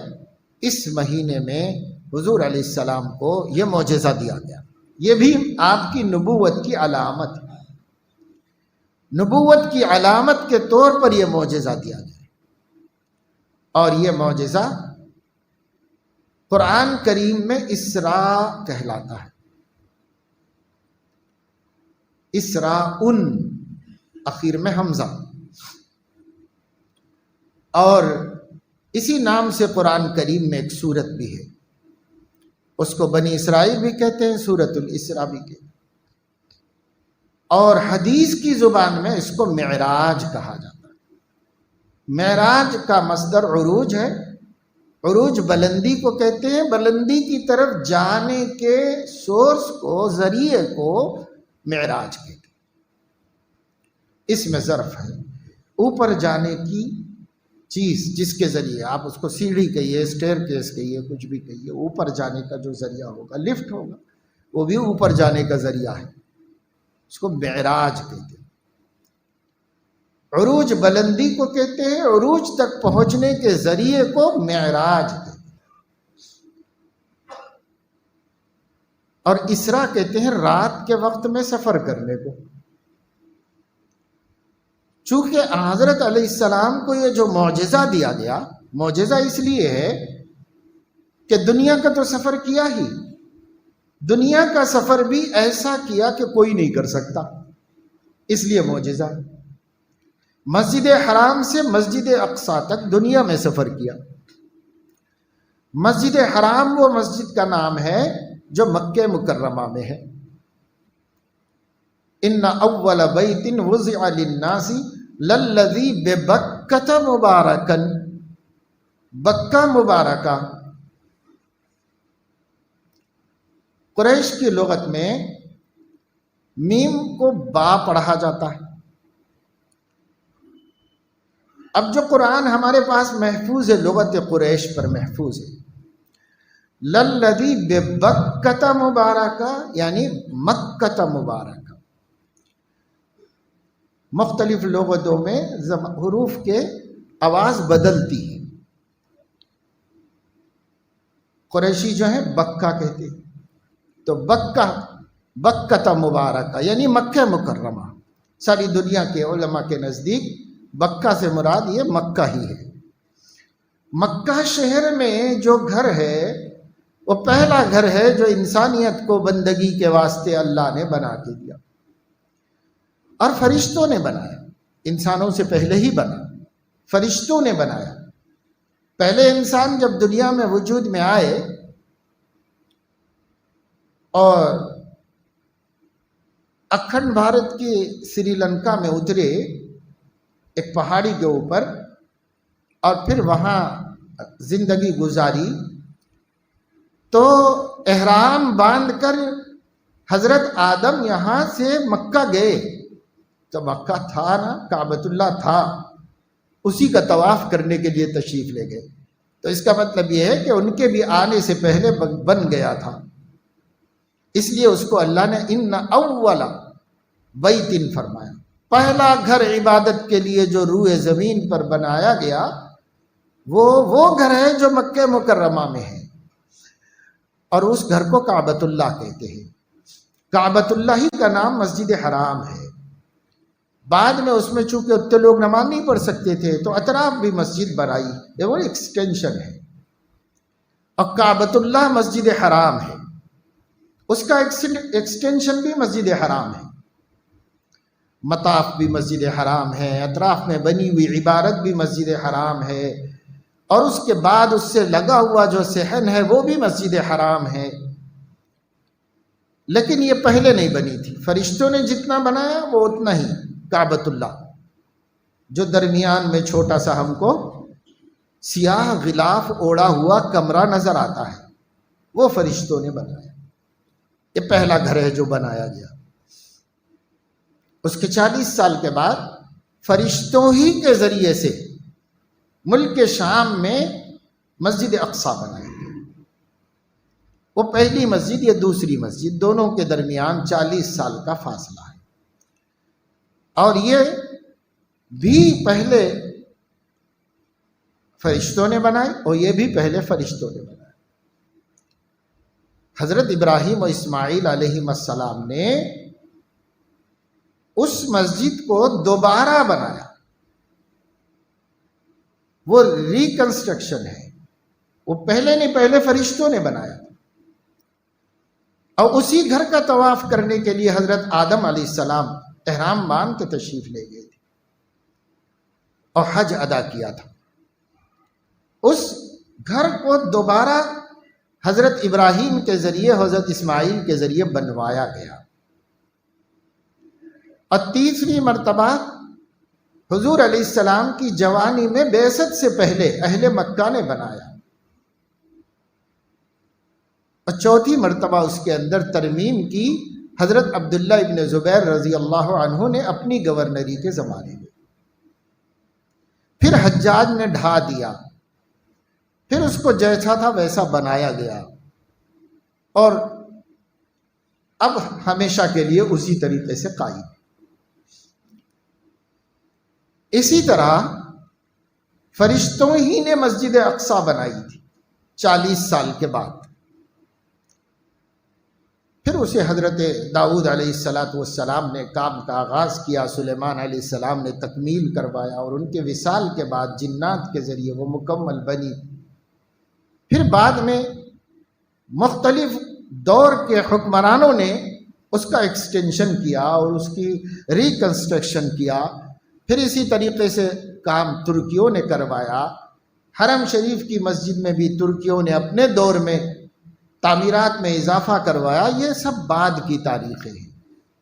Speaker 1: اس مہینے میں حضور علیہ السلام کو یہ معجزہ دیا گیا۔ یہ بھی آپ کی نبوت کی علامت ہے، نبوت کی علامت کے طور پر یہ معجزہ دیا گیا، اور یہ معجزہ قرآن کریم میں اسراء کہلاتا ہے۔ اسراء اخیر میں حمزہ، اور اسی نام سے قرآن کریم میں ایک سورت بھی ہے، اس کو بنی اسرائیل بھی کہتے ہیں، سورۃ الاسراء بھی کہتے ہیں، اور حدیث کی زبان میں اس کو معراج کہا جاتا ہے۔ معراج کا مصدر عروج ہے، عروج بلندی کو کہتے ہیں، بلندی کی طرف جانے کے سورس کو، ذریعے کو معراج کہتے ہیں۔ اس میں ظرف ہے، اوپر جانے کی چیز جس کے ذریعے، آپ اس کو سیڑھی کہیے، اسٹیئر کیس کہیے، کچھ بھی کہیے، اوپر جانے کا جو ذریعہ ہوگا، لفٹ ہوگا، وہ بھی اوپر جانے کا ذریعہ ہے، اس کو معراج کہتے ہیں۔ عروج بلندی کو کہتے ہیں، عروج تک پہنچنے کے ذریعے کو معراج کہتے ہیں۔ اور اسراء کہتے ہیں رات کے وقت میں سفر کرنے کو۔ چونکہ حضرت علیہ السلام کو یہ جو معجزہ دیا گیا، معجزہ اس لیے ہے کہ دنیا کا تو سفر کیا ہی، دنیا کا سفر بھی ایسا کیا کہ کوئی نہیں کر سکتا، اس لیے معجزہ ہے۔ مسجد حرام سے مسجد اقصیٰ تک دنیا میں سفر کیا۔ مسجد حرام وہ مسجد کا نام ہے جو مکہ مکرمہ میں ہے۔ ان اول بیت وضع للناس للذی ببکۃ مبارکا، بکہ مبارکہ قریش کی لغت میں میم کو با پڑھا جاتا ہے۔ اب جو قرآن ہمارے پاس محفوظ ہے، لغت قریش پر محفوظ ہے، للذی ببکۃ مبارکہ یعنی مکہ مبارکہ۔ مختلف لغتوں میں حروف کے آواز بدلتی ہے۔ قریشی جو ہے بکہ کہتے ہیں، تو بکہ مبارکہ یعنی مکہ مکرمہ۔ ساری دنیا کے علماء کے نزدیک مکہ سے مراد یہ مکہ ہی ہے۔ مکہ شہر میں جو گھر ہے وہ پہلا گھر ہے جو انسانیت کو بندگی کے واسطے اللہ نے بنا کے دیا، اور فرشتوں نے بنایا، انسانوں سے پہلے ہی بنا، فرشتوں نے بنایا۔ پہلے انسان جب دنیا میں وجود میں آئے اور اکھنڈ بھارت کی سری لنکا میں اترے ایک پہاڑی کے اوپر، اور پھر وہاں زندگی گزاری، تو احرام باندھ کر حضرت آدم یہاں سے مکہ گئے، تو مکہ تھا نا، کعبۃ اللہ تھا، اسی کا طواف کرنے کے لیے تشریف لے گئے۔ تو اس کا مطلب یہ ہے کہ ان کے بھی آنے سے پہلے بن گیا تھا، اس لیے اس کو اللہ نے ان اول بیت فرمایا، پہلا گھر عبادت کے لیے جو روئے زمین پر بنایا گیا وہ گھر ہے جو مکہ مکرمہ میں ہے، اور اس گھر کو کعبۃ اللہ کہتے ہیں۔ کعبۃ اللہ ہی کا نام مسجد حرام ہے۔ بعد میں اس میں چونکہ اتنے لوگ نماز نہیں پڑھ سکتے تھے تو اطراف بھی مسجد بنائی، یہ وہ ایکسٹینشن ہے، اور کعبۃ اللہ مسجد حرام ہے، اس کا ایکسٹینشن بھی مسجد حرام ہے، مطاف بھی مسجد حرام ہے، اطراف میں بنی ہوئی عبارت بھی مسجد حرام ہے، اور اس کے بعد اس سے لگا ہوا جو صحن ہے وہ بھی مسجد حرام ہے۔ لیکن یہ پہلے نہیں بنی تھی، فرشتوں نے جتنا بنایا وہ اتنا ہی۔ کعبۃ اللہ جو درمیان میں چھوٹا سا ہم کو سیاہ غلاف اوڑا ہوا کمرہ نظر آتا ہے، وہ فرشتوں نے بنایا، یہ پہلا گھر ہے جو بنایا گیا۔ اس کے 40 سال کے بعد فرشتوں ہی کے ذریعے سے ملک شام میں مسجد اقصی بنائی گئی۔ وہ پہلی مسجد، یہ دوسری مسجد، دونوں کے درمیان 40 سال کا فاصلہ ہے، اور یہ بھی پہلے فرشتوں نے بنائے اور یہ بھی پہلے فرشتوں نے بنائے۔ حضرت ابراہیم و اسماعیل علیہ السلام نے اس مسجد کو دوبارہ بنایا، وہ ریکنسٹرکشن ہے، وہ پہلے نہیں، پہلے فرشتوں نے بنایا، اور اسی گھر کا طواف کرنے کے لیے حضرت آدم علیہ السلام احرام باندھ کے تشریف لے گئے تھے اور حج ادا کیا تھا۔ اس گھر کو دوبارہ حضرت ابراہیم کے ذریعے، حضرت اسماعیل کے ذریعے بنوایا گیا، اور تیسری مرتبہ حضور علیہ السلام کی جوانی میں بعثت سے پہلے اہل مکہ نے بنایا، اور چوتھی مرتبہ اس کے اندر ترمیم کی حضرت عبداللہ ابن زبیر رضی اللہ عنہ نے اپنی گورنری کے زمانے میں۔ پھر حجاج نے ڈھا دیا، پھر اس کو جیسا تھا ویسا بنایا گیا، اور اب ہمیشہ کے لیے اسی طریقے سے قائم۔ اسی طرح فرشتوں ہی نے مسجد اقصی بنائی تھی 40 سال کے بعد، پھر اسے حضرت داؤد علیہ السلام نے کام کا آغاز کیا، سلیمان علیہ السلام نے تکمیل کروایا، اور ان کے وصال کے بعد جنات کے ذریعے وہ مکمل بنی۔ پھر بعد میں مختلف دور کے حکمرانوں نے اس کا ایکسٹینشن کیا اور اس کی ریکنسٹرکشن کیا، پھر اسی طریقے سے کام ترکیوں نے کروایا۔ حرم شریف کی مسجد میں بھی ترکیوں نے اپنے دور میں تعمیرات میں اضافہ کروایا، یہ سب بعد کی تاریخیں ہیں۔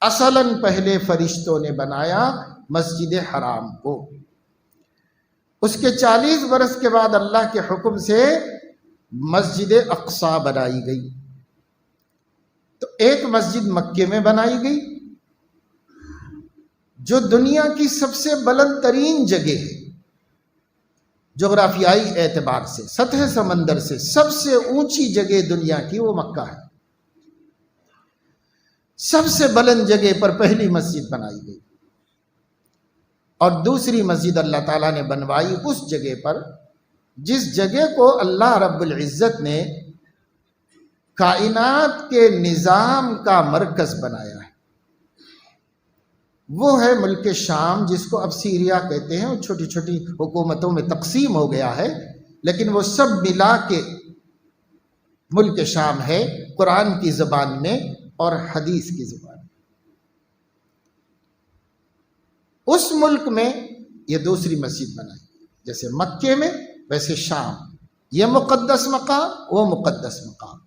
Speaker 1: اصلاً پہلے فرشتوں نے بنایا مسجد حرام کو، اس کے 40 برس کے بعد اللہ کے حکم سے مسجد اقصی بنائی گئی۔ تو ایک مسجد مکے میں بنائی گئی جو دنیا کی سب سے بلند ترین جگہ ہے، جغرافیائی اعتبار سے، سطح سمندر سے سب سے اونچی جگہ دنیا کی وہ مکہ ہے، سب سے بلند جگہ پر پہلی مسجد بنائی گئی، اور دوسری مسجد اللہ تعالیٰ نے بنوائی اس جگہ پر جس جگہ کو اللہ رب العزت نے کائنات کے نظام کا مرکز بنایا ہے۔ وہ ہے ملک شام، جس کو اب سیریا کہتے ہیں، اور چھوٹی چھوٹی حکومتوں میں تقسیم ہو گیا ہے، لیکن وہ سب ملا کے ملک شام ہے، قرآن کی زبان میں اور حدیث کی زبان میں۔ اس ملک میں یہ دوسری مسجد بنائی، جیسے مکے میں ویسے شام، یہ مقدس مقام، وہ مقدس مقام۔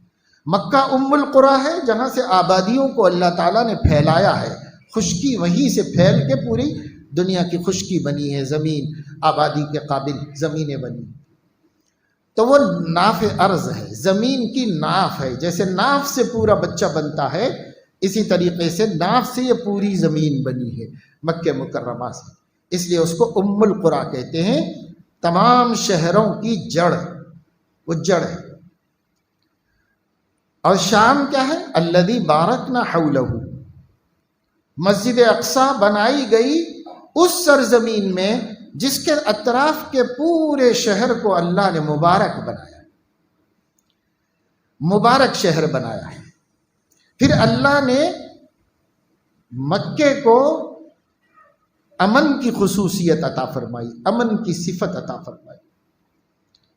Speaker 1: مکہ ام القریٰ ہے، جہاں سے آبادیوں کو اللہ تعالیٰ نے پھیلایا ہے، خشکی وہیں سے پھیل کے پوری دنیا کی خشکی بنی ہے، زمین آبادی کے قابل زمینیں بنی، تو وہ ناف ارض ہے، زمین کی ناف ہے۔ جیسے ناف سے پورا بچہ بنتا ہے، اسی طریقے سے ناف سے یہ پوری زمین بنی ہے مکہ مکرمہ سے، اس لیے اس کو ام القریٰ کہتے ہیں، تمام شہروں کی جڑ، وہ جڑ ہے۔ اور شام کیا ہے؟ الذی بارکنا حولہ، مسجد اقصیٰ بنائی گئی اس سرزمین میں جس کے اطراف کے پورے شہر کو اللہ نے مبارک بنایا، مبارک شہر بنایا ہے۔ پھر اللہ نے مکے کو امن کی خصوصیت عطا فرمائی، امن کی صفت عطا فرمائی۔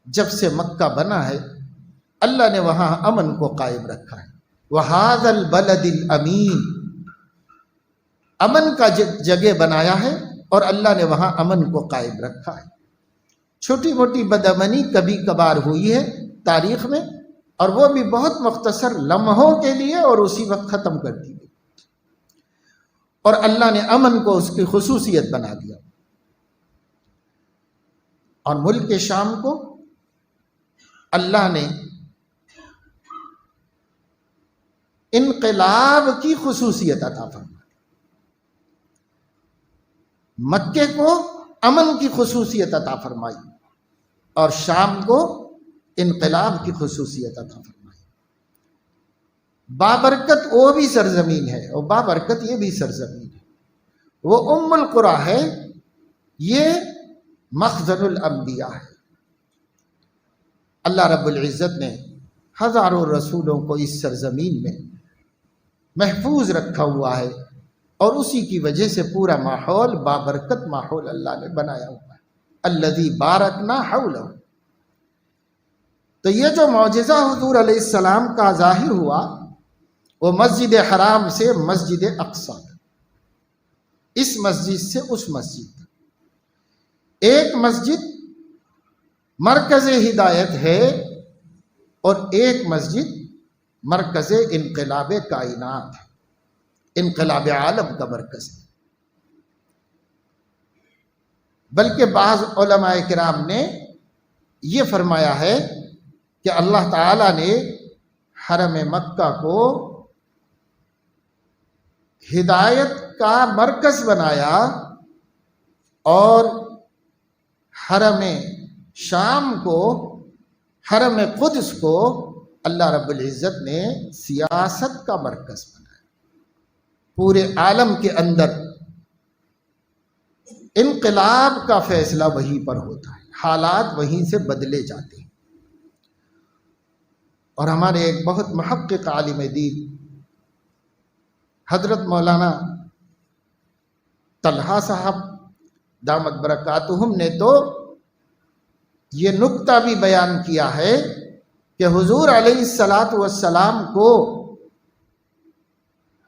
Speaker 1: جب سے مکہ بنا ہے اللہ نے وہاں امن کو قائم رکھا ہے۔ وَهَذَا الْبَلَدِ الْأَمِينَ، امن کا جگہ بنایا ہے اور اللہ نے وہاں امن کو قائم رکھا ہے۔ چھوٹی موٹی بدامنی کبھی کبھار ہوئی ہے تاریخ میں، اور وہ بھی بہت مختصر لمحوں کے لیے، اور اسی وقت ختم کر دی گئی، اور اللہ نے امن کو اس کی خصوصیت بنا دیا۔ اور ملک شام کو اللہ نے انقلاب کی خصوصیت عطا فرمائی، مکے کو امن کی خصوصیت عطا فرمائی، اور شام کو انقلاب کی خصوصیت عطا فرمائی۔ بابرکت وہ بھی سرزمین ہے، اور بابرکت یہ بھی سرزمین ہے، وہ ام القریٰ ہے، یہ مخزن الانبیاء ہے۔ اللہ رب العزت نے ہزاروں رسولوں کو اس سرزمین میں محفوظ رکھا ہوا ہے، اور اسی کی وجہ سے پورا ماحول بابرکت ماحول اللہ نے بنایا ہوا ہے۔ الذی بارکنا حولہ، تو یہ جو معجزہ حضور علیہ السلام کا ظاہر ہوا، وہ مسجد حرام سے مسجد اقصیٰ، اس مسجد سے اس مسجد تک۔ ایک مسجد مرکز ہدایت ہے، اور ایک مسجد مرکز انقلاب کائنات ہے، انقلاب عالم کا مرکز ہے۔ بلکہ بعض علماء کرام نے یہ فرمایا ہے کہ اللہ تعالیٰ نے حرم مکہ کو ہدایت کا مرکز بنایا، اور حرم شام کو، حرم قدس کو اللہ رب العزت نے سیاست کا مرکز بنایا۔ پورے عالم کے اندر انقلاب کا فیصلہ وہیں پر ہوتا ہے، حالات وہیں سے بدلے جاتے ہیں۔ اور ہمارے ایک بہت محقق عالم دین حضرت مولانا طلحہ صاحب دامت برکاتہم نے تو یہ نکتہ بھی بیان کیا ہے کہ حضور علیہ الصلاۃ والسلام کو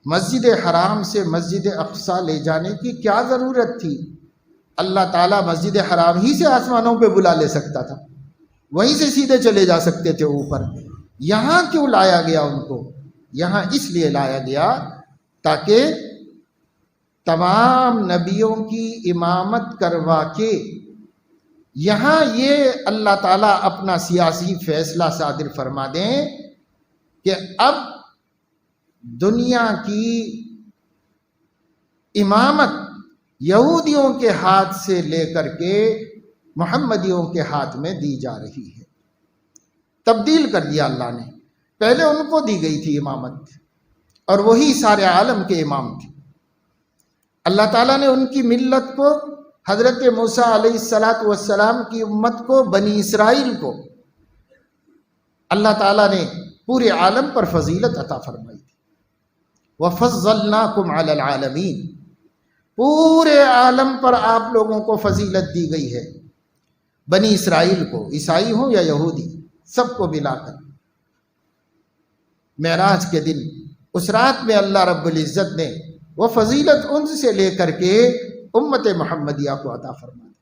Speaker 1: مسجد حرام سے مسجد اقصیٰ لے جانے کی کیا ضرورت تھی؟ اللہ تعالیٰ مسجد حرام ہی سے آسمانوں پہ بلا لے سکتا تھا، وہیں سے سیدھے چلے جا سکتے تھے اوپر۔ یہاں کیوں لایا گیا ان کو؟ یہاں اس لیے لایا گیا تاکہ تمام نبیوں کی امامت کروا کے یہاں یہ اللہ تعالیٰ اپنا سیاسی فیصلہ صادر فرما دیں کہ اب دنیا کی امامت یہودیوں کے ہاتھ سے لے کر کے محمدیوں کے ہاتھ میں دی جا رہی ہے۔ تبدیل کر دیا اللہ نے، پہلے ان کو دی گئی تھی امامت، اور وہی سارے عالم کے امام تھے۔ اللہ تعالیٰ نے ان کی ملت کو، حضرت موسیٰ علیہ السلام کی امت کو، بنی اسرائیل کو، اللہ تعالیٰ نے پورے عالم پر فضیلت عطا فرمائی تھی۔ وَفَضَّلْنَاكُمْ عَلَى الْعَالَمِينَ، پورے عالم پر آپ لوگوں کو فضیلت دی گئی ہے، بنی اسرائیل کو، عیسائی ہوں یا یہودی، سب کو ملا کر۔ معراج کے دن اس رات میں اللہ رب العزت نے وہ فضیلت ان سے لے کر کے امت محمدیہ کو عطا فرمائی،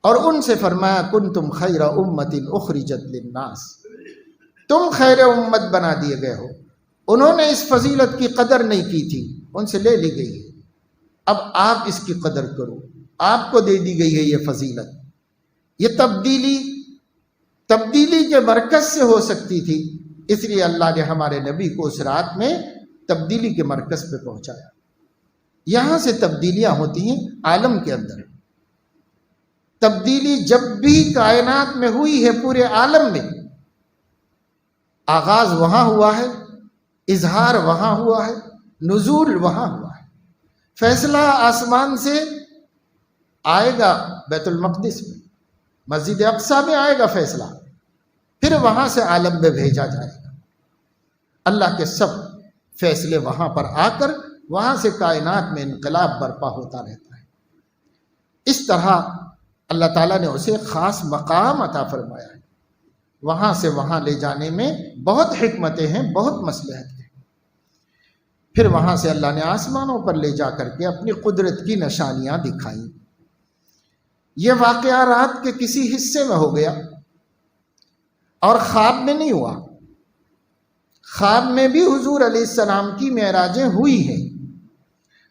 Speaker 1: اور ان سے فرمایا کنتم خیر امت اخرجت للناس، تم خیر امت بنا دیے گئے ہو۔ انہوں نے اس فضیلت کی قدر نہیں کی تھی، ان سے لے لی گئی ہے، اب آپ اس کی قدر کرو، آپ کو دے دی گئی ہے یہ فضیلت۔ یہ تبدیلی کے مرکز سے ہو سکتی تھی، اس لیے اللہ نے ہمارے نبی کو اس رات میں تبدیلی کے مرکز پہ پہنچایا۔ یہاں سے تبدیلیاں ہوتی ہیں عالم کے اندر۔ تبدیلی جب بھی کائنات میں ہوئی ہے، پورے عالم میں، آغاز وہاں ہوا ہے، اظہار وہاں ہوا ہے، نزول وہاں ہوا ہے۔ فیصلہ آسمان سے آئے گا بیت المقدس میں، مسجد اقصیٰ میں آئے گا فیصلہ، پھر وہاں سے عالم میں بھیجا جائے گا۔ اللہ کے سب فیصلے وہاں پر آ کر وہاں سے کائنات میں انقلاب برپا ہوتا رہتا ہے۔ اس طرح اللہ تعالیٰ نے اسے خاص مقام عطا فرمایا ہے۔ وہاں سے وہاں لے جانے میں بہت حکمتیں ہیں، بہت مصلحت ہے۔ پھر وہاں سے اللہ نے آسمانوں پر لے جا کر کے اپنی قدرت کی نشانیاں دکھائیں۔ یہ واقعہ رات کے کسی حصے میں ہو گیا، اور خواب میں نہیں ہوا۔ خواب میں بھی حضور علیہ السلام کی معراجیں ہوئی ہیں،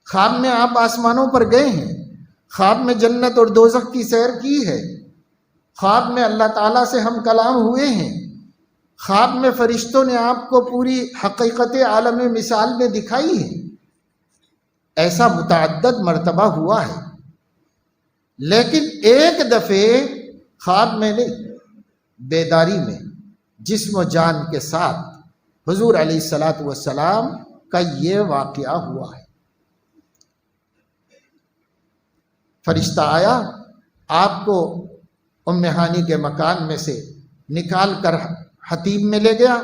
Speaker 1: خواب میں آپ آسمانوں پر گئے ہیں، خواب میں جنت اور دوزخ کی سیر کی ہے، خواب میں اللہ تعالیٰ سے ہم کلام ہوئے ہیں، خواب میں فرشتوں نے آپ کو پوری حقیقت عالم مثال میں دکھائی ہے۔ ایسا متعدد مرتبہ ہوا ہے، لیکن ایک دفعے خواب میں نہیں، بیداری میں جسم و جان کے ساتھ حضور علیہ السلام کا یہ واقعہ ہوا ہے۔ فرشتہ آیا، آپ کو ام ہانی کے مکان میں سے نکال کر حتیم میں لے گیا۔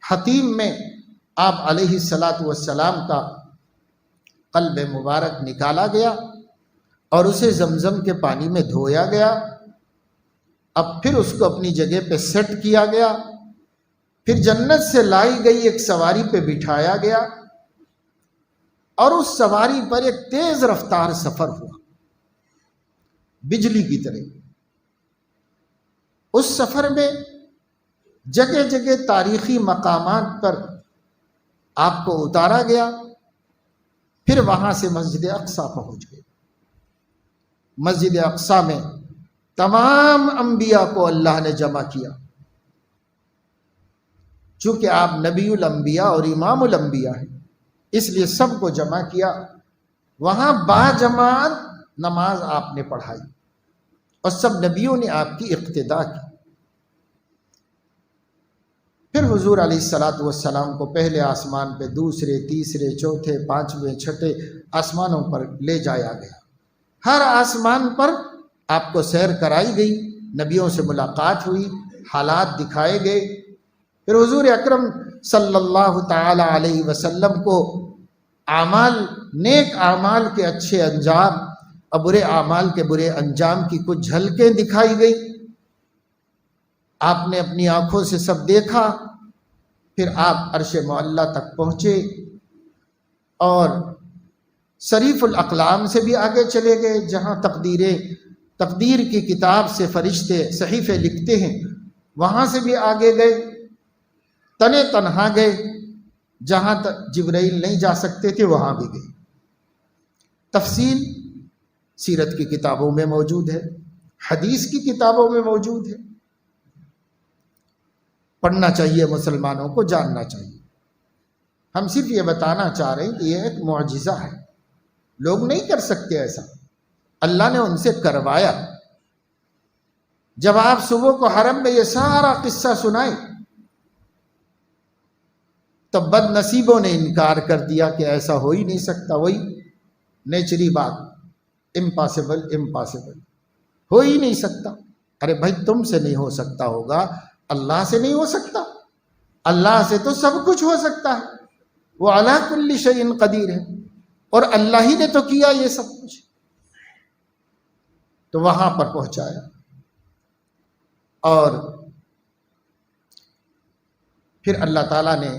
Speaker 1: حتیم میں آپ علیہ السلام کا قلب مبارک نکالا گیا اور اسے زمزم کے پانی میں دھویا گیا۔ اب پھر اس کو اپنی جگہ پہ سیٹ کیا گیا، پھر جنت سے لائی گئی ایک سواری پہ بٹھایا گیا، اور اس سواری پر ایک تیز رفتار سفر ہوا، بجلی کی طرح۔ اس سفر میں جگہ جگہ تاریخی مقامات پر آپ کو اتارا گیا، پھر وہاں سے مسجد اقصیٰ پہنچ گئے۔ مسجد اقصیٰ میں تمام انبیاء کو اللہ نے جمع کیا، چونکہ آپ نبی الانبیاء اور امام الانبیاء ہیں، اس لیے سب کو جمع کیا۔ وہاں باجماعت نماز آپ نے پڑھائی اور سب نبیوں نے آپ کی اقتداء کی۔ پھر حضور علیہ السلام کو پہلے آسمان پہ، دوسرے، تیسرے، چوتھے، پانچویں، چھٹے آسمانوں پر لے جایا گیا۔ ہر آسمان پر آپ کو سیر کرائی گئی، نبیوں سے ملاقات ہوئی، حالات دکھائے گئے۔ پھر حضور اکرم صلی اللہ تعالی علیہ وسلم کو اعمال، نیک اعمال کے اچھے انجام اور برے اعمال کے برے انجام کی کچھ جھلکیں دکھائی گئی۔ آپ نے اپنی آنکھوں سے سب دیکھا۔ پھر آپ عرش معلیٰ تک پہنچے اور صریف الاقلام سے بھی آگے چلے گئے، جہاں تقدیر کی کتاب سے فرشتے صحیفے لکھتے ہیں، وہاں سے بھی آگے گئے، تنے تنہا گئے، جہاں تک جبرائیل نہیں جا سکتے تھے وہاں بھی گئے۔ تفصیل سیرت کی کتابوں میں موجود ہے، حدیث کی کتابوں میں موجود ہے، پڑھنا چاہیے، مسلمانوں کو جاننا چاہیے۔ ہم صرف یہ بتانا چاہ رہے ہیں کہ یہ ایک معجزہ ہے، لوگ نہیں کر سکتے ایسا، اللہ نے ان سے کروایا۔ جب آپ صبح کو حرم میں یہ سارا قصہ سنائیں تب بد نصیبوں نے انکار کر دیا کہ ایسا ہو ہی نہیں سکتا، وہی نیچری بات، امپاسبل، ہو ہی نہیں سکتا۔ ارے بھائی، تم سے نہیں ہو سکتا ہوگا، اللہ سے نہیں ہو سکتا؟ اللہ سے تو سب کچھ ہو سکتا ہے، وہ علی کل شیء قدیر ہے۔ اور اللہ ہی نے تو کیا یہ سب کچھ. تو وہاں پر پہنچایا اور پھر اللہ تعالیٰ نے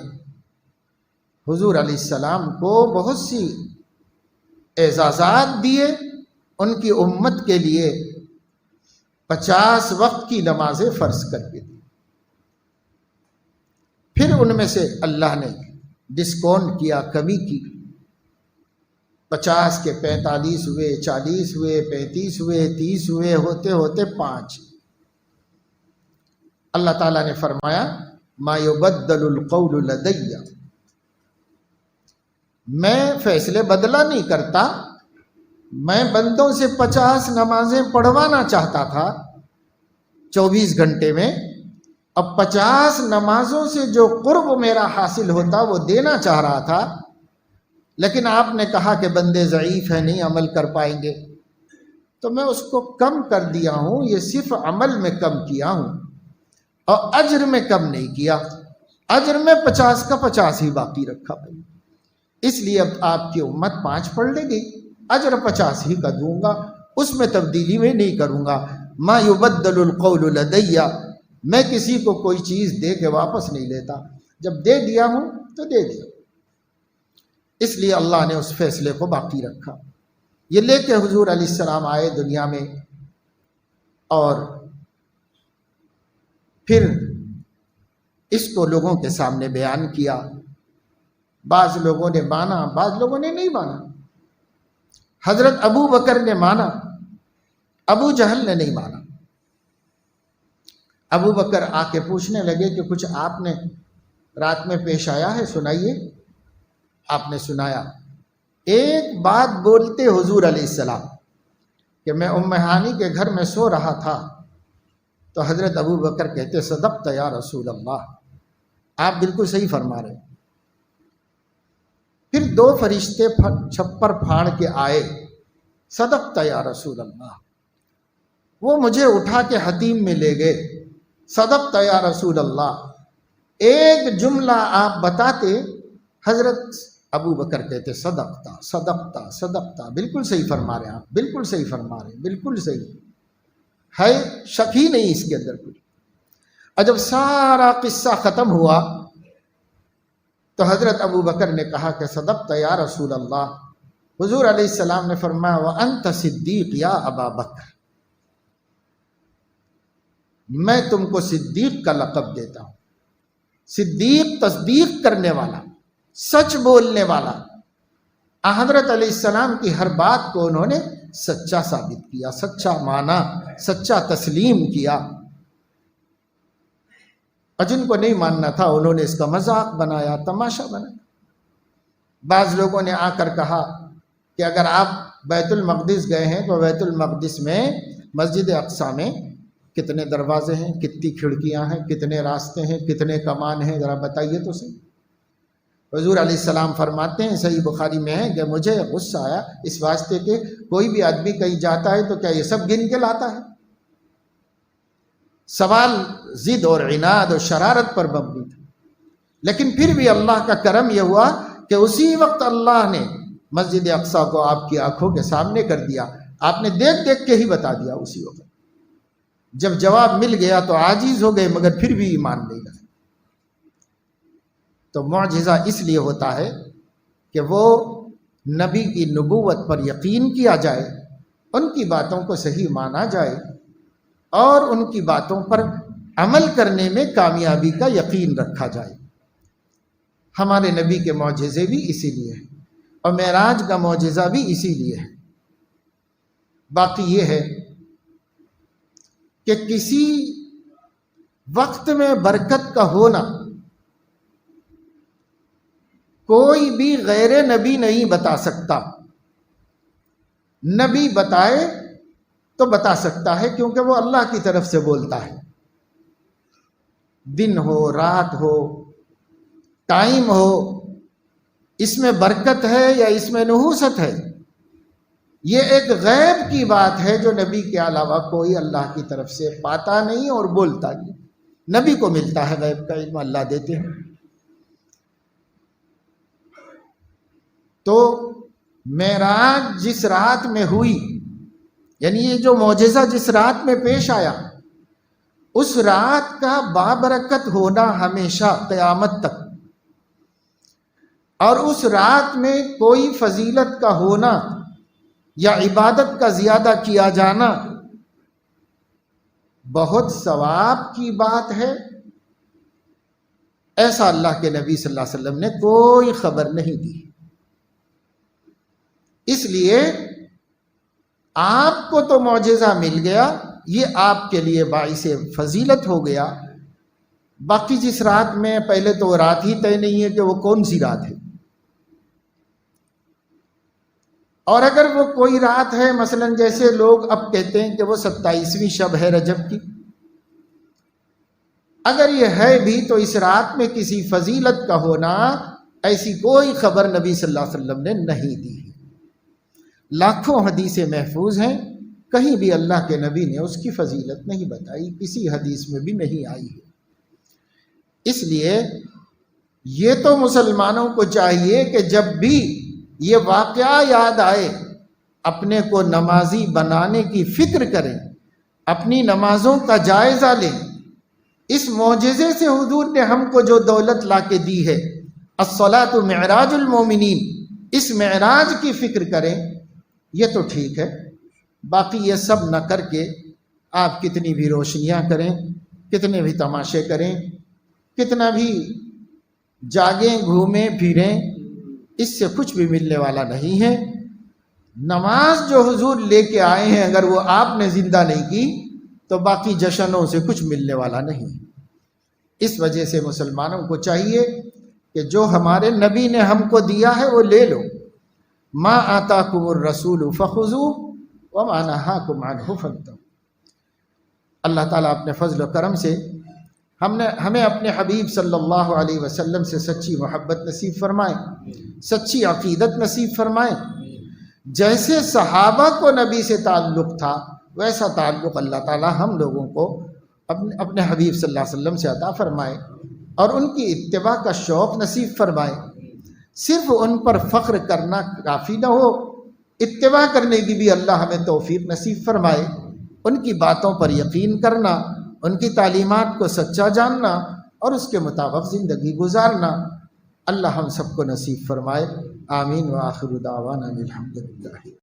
Speaker 1: حضور علیہ السلام کو بہت سی اعزازات دیے. ان کی امت کے لیے 50 وقت کی نمازیں فرض کر کے دی. پھر ان میں سے اللہ نے ڈسکاؤنٹ کیا، کمی کی. 50 کے 45 ہوئے، 40 ہوئے، 35 ہوئے، 30 ہوئے، ہوتے ہوتے 5. اللہ تعالیٰ نے فرمایا ما یبدل القول لدی، میں فیصلے بدلا نہیں کرتا. میں بندوں سے 50 نمازیں پڑھوانا چاہتا تھا 24 گھنٹے میں. اب 50 نمازوں سے جو قرب میرا حاصل ہوتا وہ دینا چاہ رہا تھا، لیکن آپ نے کہا کہ بندے ضعیف ہیں، نہیں عمل کر پائیں گے، تو میں اس کو کم کر دیا ہوں. یہ صرف عمل میں کم کیا ہوں اور اجر میں کم نہیں کیا. اجر میں 50 کا 50 ہی باقی رکھا. اس لیے اب آپ کی امت 5 پڑھ لے گی، اجر 50 ہی کا دوں گا، اس میں تبدیلی میں نہیں کروں گا. ما یبدل القول لدی، میں کسی کو کوئی چیز دے کے واپس نہیں لیتا. جب دے دیا ہوں تو دے دیا. اس لیے اللہ نے اس فیصلے کو باقی رکھا. یہ لے کے حضور علیہ السلام آئے دنیا میں اور پھر اس کو لوگوں کے سامنے بیان کیا. بعض لوگوں نے مانا، بعض لوگوں نے نہیں مانا. حضرت ابو بکر نے مانا، ابو جہل نے نہیں مانا. ابو بکر آ کے پوچھنے لگے کہ کچھ آپ نے رات میں پیش آیا ہے، سنائیے. آپ نے سنایا. ایک بات بولتے حضور علیہ السلام کہ میں ام ہانی کے گھر میں سو رہا تھا، تو حضرت ابو بکر کہتے صدقت یا رسول اللہ، آپ بالکل صحیح فرما رہے. پھر 2 فرشتے چھپر پھاڑ کے آئے، صدقت یا رسول اللہ. وہ مجھے اٹھا کے حتیم میں لے گئے، صدقت یا رسول اللہ. ایک جملہ آپ بتاتے، حضرت ابو بکر کہتے صدقتا صدقتا صدقتا، بالکل صحیح فرما رہے ہیں آپ، بالکل صحیح فرما رہے ہیں، بالکل صحیح ہے، شک ہی نہیں اس کے اندر کچھ. اور جب سارا قصہ ختم ہوا تو حضرت ابو بکر نے کہا کہ صدقت یا رسول اللہ. حضور علیہ السلام نے فرمایا وَأَنْتَ صدیق یا ابا بکر، میں تم کو صدیق کا لقب دیتا ہوں. صدیق تصدیق کرنے والا، سچ بولنے والا. حضرت علیہ السلام کی ہر بات کو انہوں نے سچا ثابت کیا، سچا مانا، سچا تسلیم کیا. اور جن کو نہیں ماننا تھا انہوں نے اس کا مذاق بنایا، تماشا بنایا. بعض لوگوں نے آ کر کہا کہ اگر آپ بیت المقدس گئے ہیں تو بیت المقدس میں مسجد اقصیٰ میں کتنے دروازے ہیں، کتنی کھڑکیاں ہیں، کتنے راستے ہیں، کتنے کمان ہیں، ذرا بتائیے تو صحیح. حضور علیہ السلام فرماتے ہیں، صحیح بخاری میں ہے کہ مجھے غصہ آیا اس واسطے کہ کوئی بھی آدمی کہیں جاتا ہے تو کیا یہ سب گن کے لاتا ہے؟ سوال ضد اور عناد اور شرارت پر مبنی تھا. لیکن پھر بھی اللہ کا کرم یہ ہوا کہ اسی وقت اللہ نے مسجد اقصیٰ کو آپ کی آنکھوں کے سامنے کر دیا. آپ نے دیکھ دیکھ کے ہی بتا دیا اسی وقت. جب جواب مل گیا تو عاجز ہو گئے، مگر پھر بھی ایمان نہیں لائے. تو معجزہ اس لیے ہوتا ہے کہ وہ نبی کی نبوت پر یقین کیا جائے، ان کی باتوں کو صحیح مانا جائے اور ان کی باتوں پر عمل کرنے میں کامیابی کا یقین رکھا جائے. ہمارے نبی کے معجزے بھی اسی لیے ہیں اور معراج کا معجزہ بھی اسی لیے ہے. باقی یہ ہے کہ کسی وقت میں برکت کا ہونا کوئی بھی غیر نبی نہیں بتا سکتا. نبی بتائے تو بتا سکتا ہے کیونکہ وہ اللہ کی طرف سے بولتا ہے. دن ہو، رات ہو، ٹائم ہو، اس میں برکت ہے یا اس میں نحوست ہے، یہ ایک غیب کی بات ہے جو نبی کے علاوہ کوئی اللہ کی طرف سے پاتا نہیں اور بولتا نہیں. نبی کو ملتا ہے غیب کا علم، اللہ دیتے ہیں. تو معراج جس رات میں ہوئی، یعنی یہ جو معجزہ جس رات میں پیش آیا، اس رات کا بابرکت ہونا ہمیشہ قیامت تک، اور اس رات میں کوئی فضیلت کا ہونا یا عبادت کا زیادہ کیا جانا بہت ثواب کی بات ہے، ایسا اللہ کے نبی صلی اللہ علیہ وسلم نے کوئی خبر نہیں دی۔ اس لیے آپ کو تو معجزہ مل گیا، یہ آپ کے لیے باعث فضیلت ہو گیا۔ باقی جس رات میں، پہلے تو رات ہی طے نہیں ہے کہ وہ کون سی رات ہے، اور اگر وہ کوئی رات ہے، مثلا جیسے لوگ اب کہتے ہیں کہ وہ 27ویں شب ہے رجب کی، اگر یہ ہے بھی تو اس رات میں کسی فضیلت کا ہونا، ایسی کوئی خبر نبی صلی اللہ علیہ وسلم نے نہیں دی ہے۔ لاکھوں حدیثیں محفوظ ہیں، کہیں بھی اللہ کے نبی نے اس کی فضیلت نہیں بتائی، کسی حدیث میں بھی نہیں آئی ہے۔ اس لیے یہ تو مسلمانوں کو چاہیے کہ جب بھی یہ واقعہ یاد آئے، اپنے کو نمازی بنانے کی فکر کریں، اپنی نمازوں کا جائزہ لیں۔ اس معجزے سے حضور نے ہم کو جو دولت لا کے دی ہے، الصلاۃ معراج المومنین، اس معراج کی فکر کریں، یہ تو ٹھیک ہے۔ باقی یہ سب نہ کر کے آپ کتنی بھی روشنیاں کریں، کتنے بھی تماشے کریں، کتنا بھی جاگیں گھومیں پھریں، اس سے کچھ بھی ملنے والا نہیں ہے۔ نماز جو حضور لے کے آئے ہیں، اگر وہ آپ نے زندہ نہیں کی تو باقی جشنوں سے کچھ ملنے والا نہیں۔ اس وجہ سے مسلمانوں کو چاہیے کہ جو ہمارے نبی نے ہم کو دیا ہے وہ لے لو۔ ما آتاکم الرسول فخذوہ وما نہاکم عنہ فانتہوا۔ اللہ تعالیٰ اپنے فضل و کرم سے ہمیں اپنے حبیب صلی اللہ علیہ وسلم سے سچی محبت نصیب فرمائے، سچی عقیدت نصیب فرمائے۔ جیسے صحابہ کو نبی سے تعلق تھا، ویسا تعلق اللہ تعالیٰ ہم لوگوں کو اپنے حبیب صلی اللہ علیہ وسلم سے عطا فرمائے، اور ان کی اتباع کا شوق نصیب فرمائے۔ صرف ان پر فخر کرنا کافی نہ ہو، اتباع کرنے کی بھی اللہ ہمیں توفیق نصیب فرمائے۔ ان کی باتوں پر یقین کرنا، ان کی تعلیمات کو سچا جاننا اور اس کے مطابق زندگی گزارنا، اللہ ہم سب کو نصیب فرمائے۔ آمین وآخر دعوانا الحمدللہ۔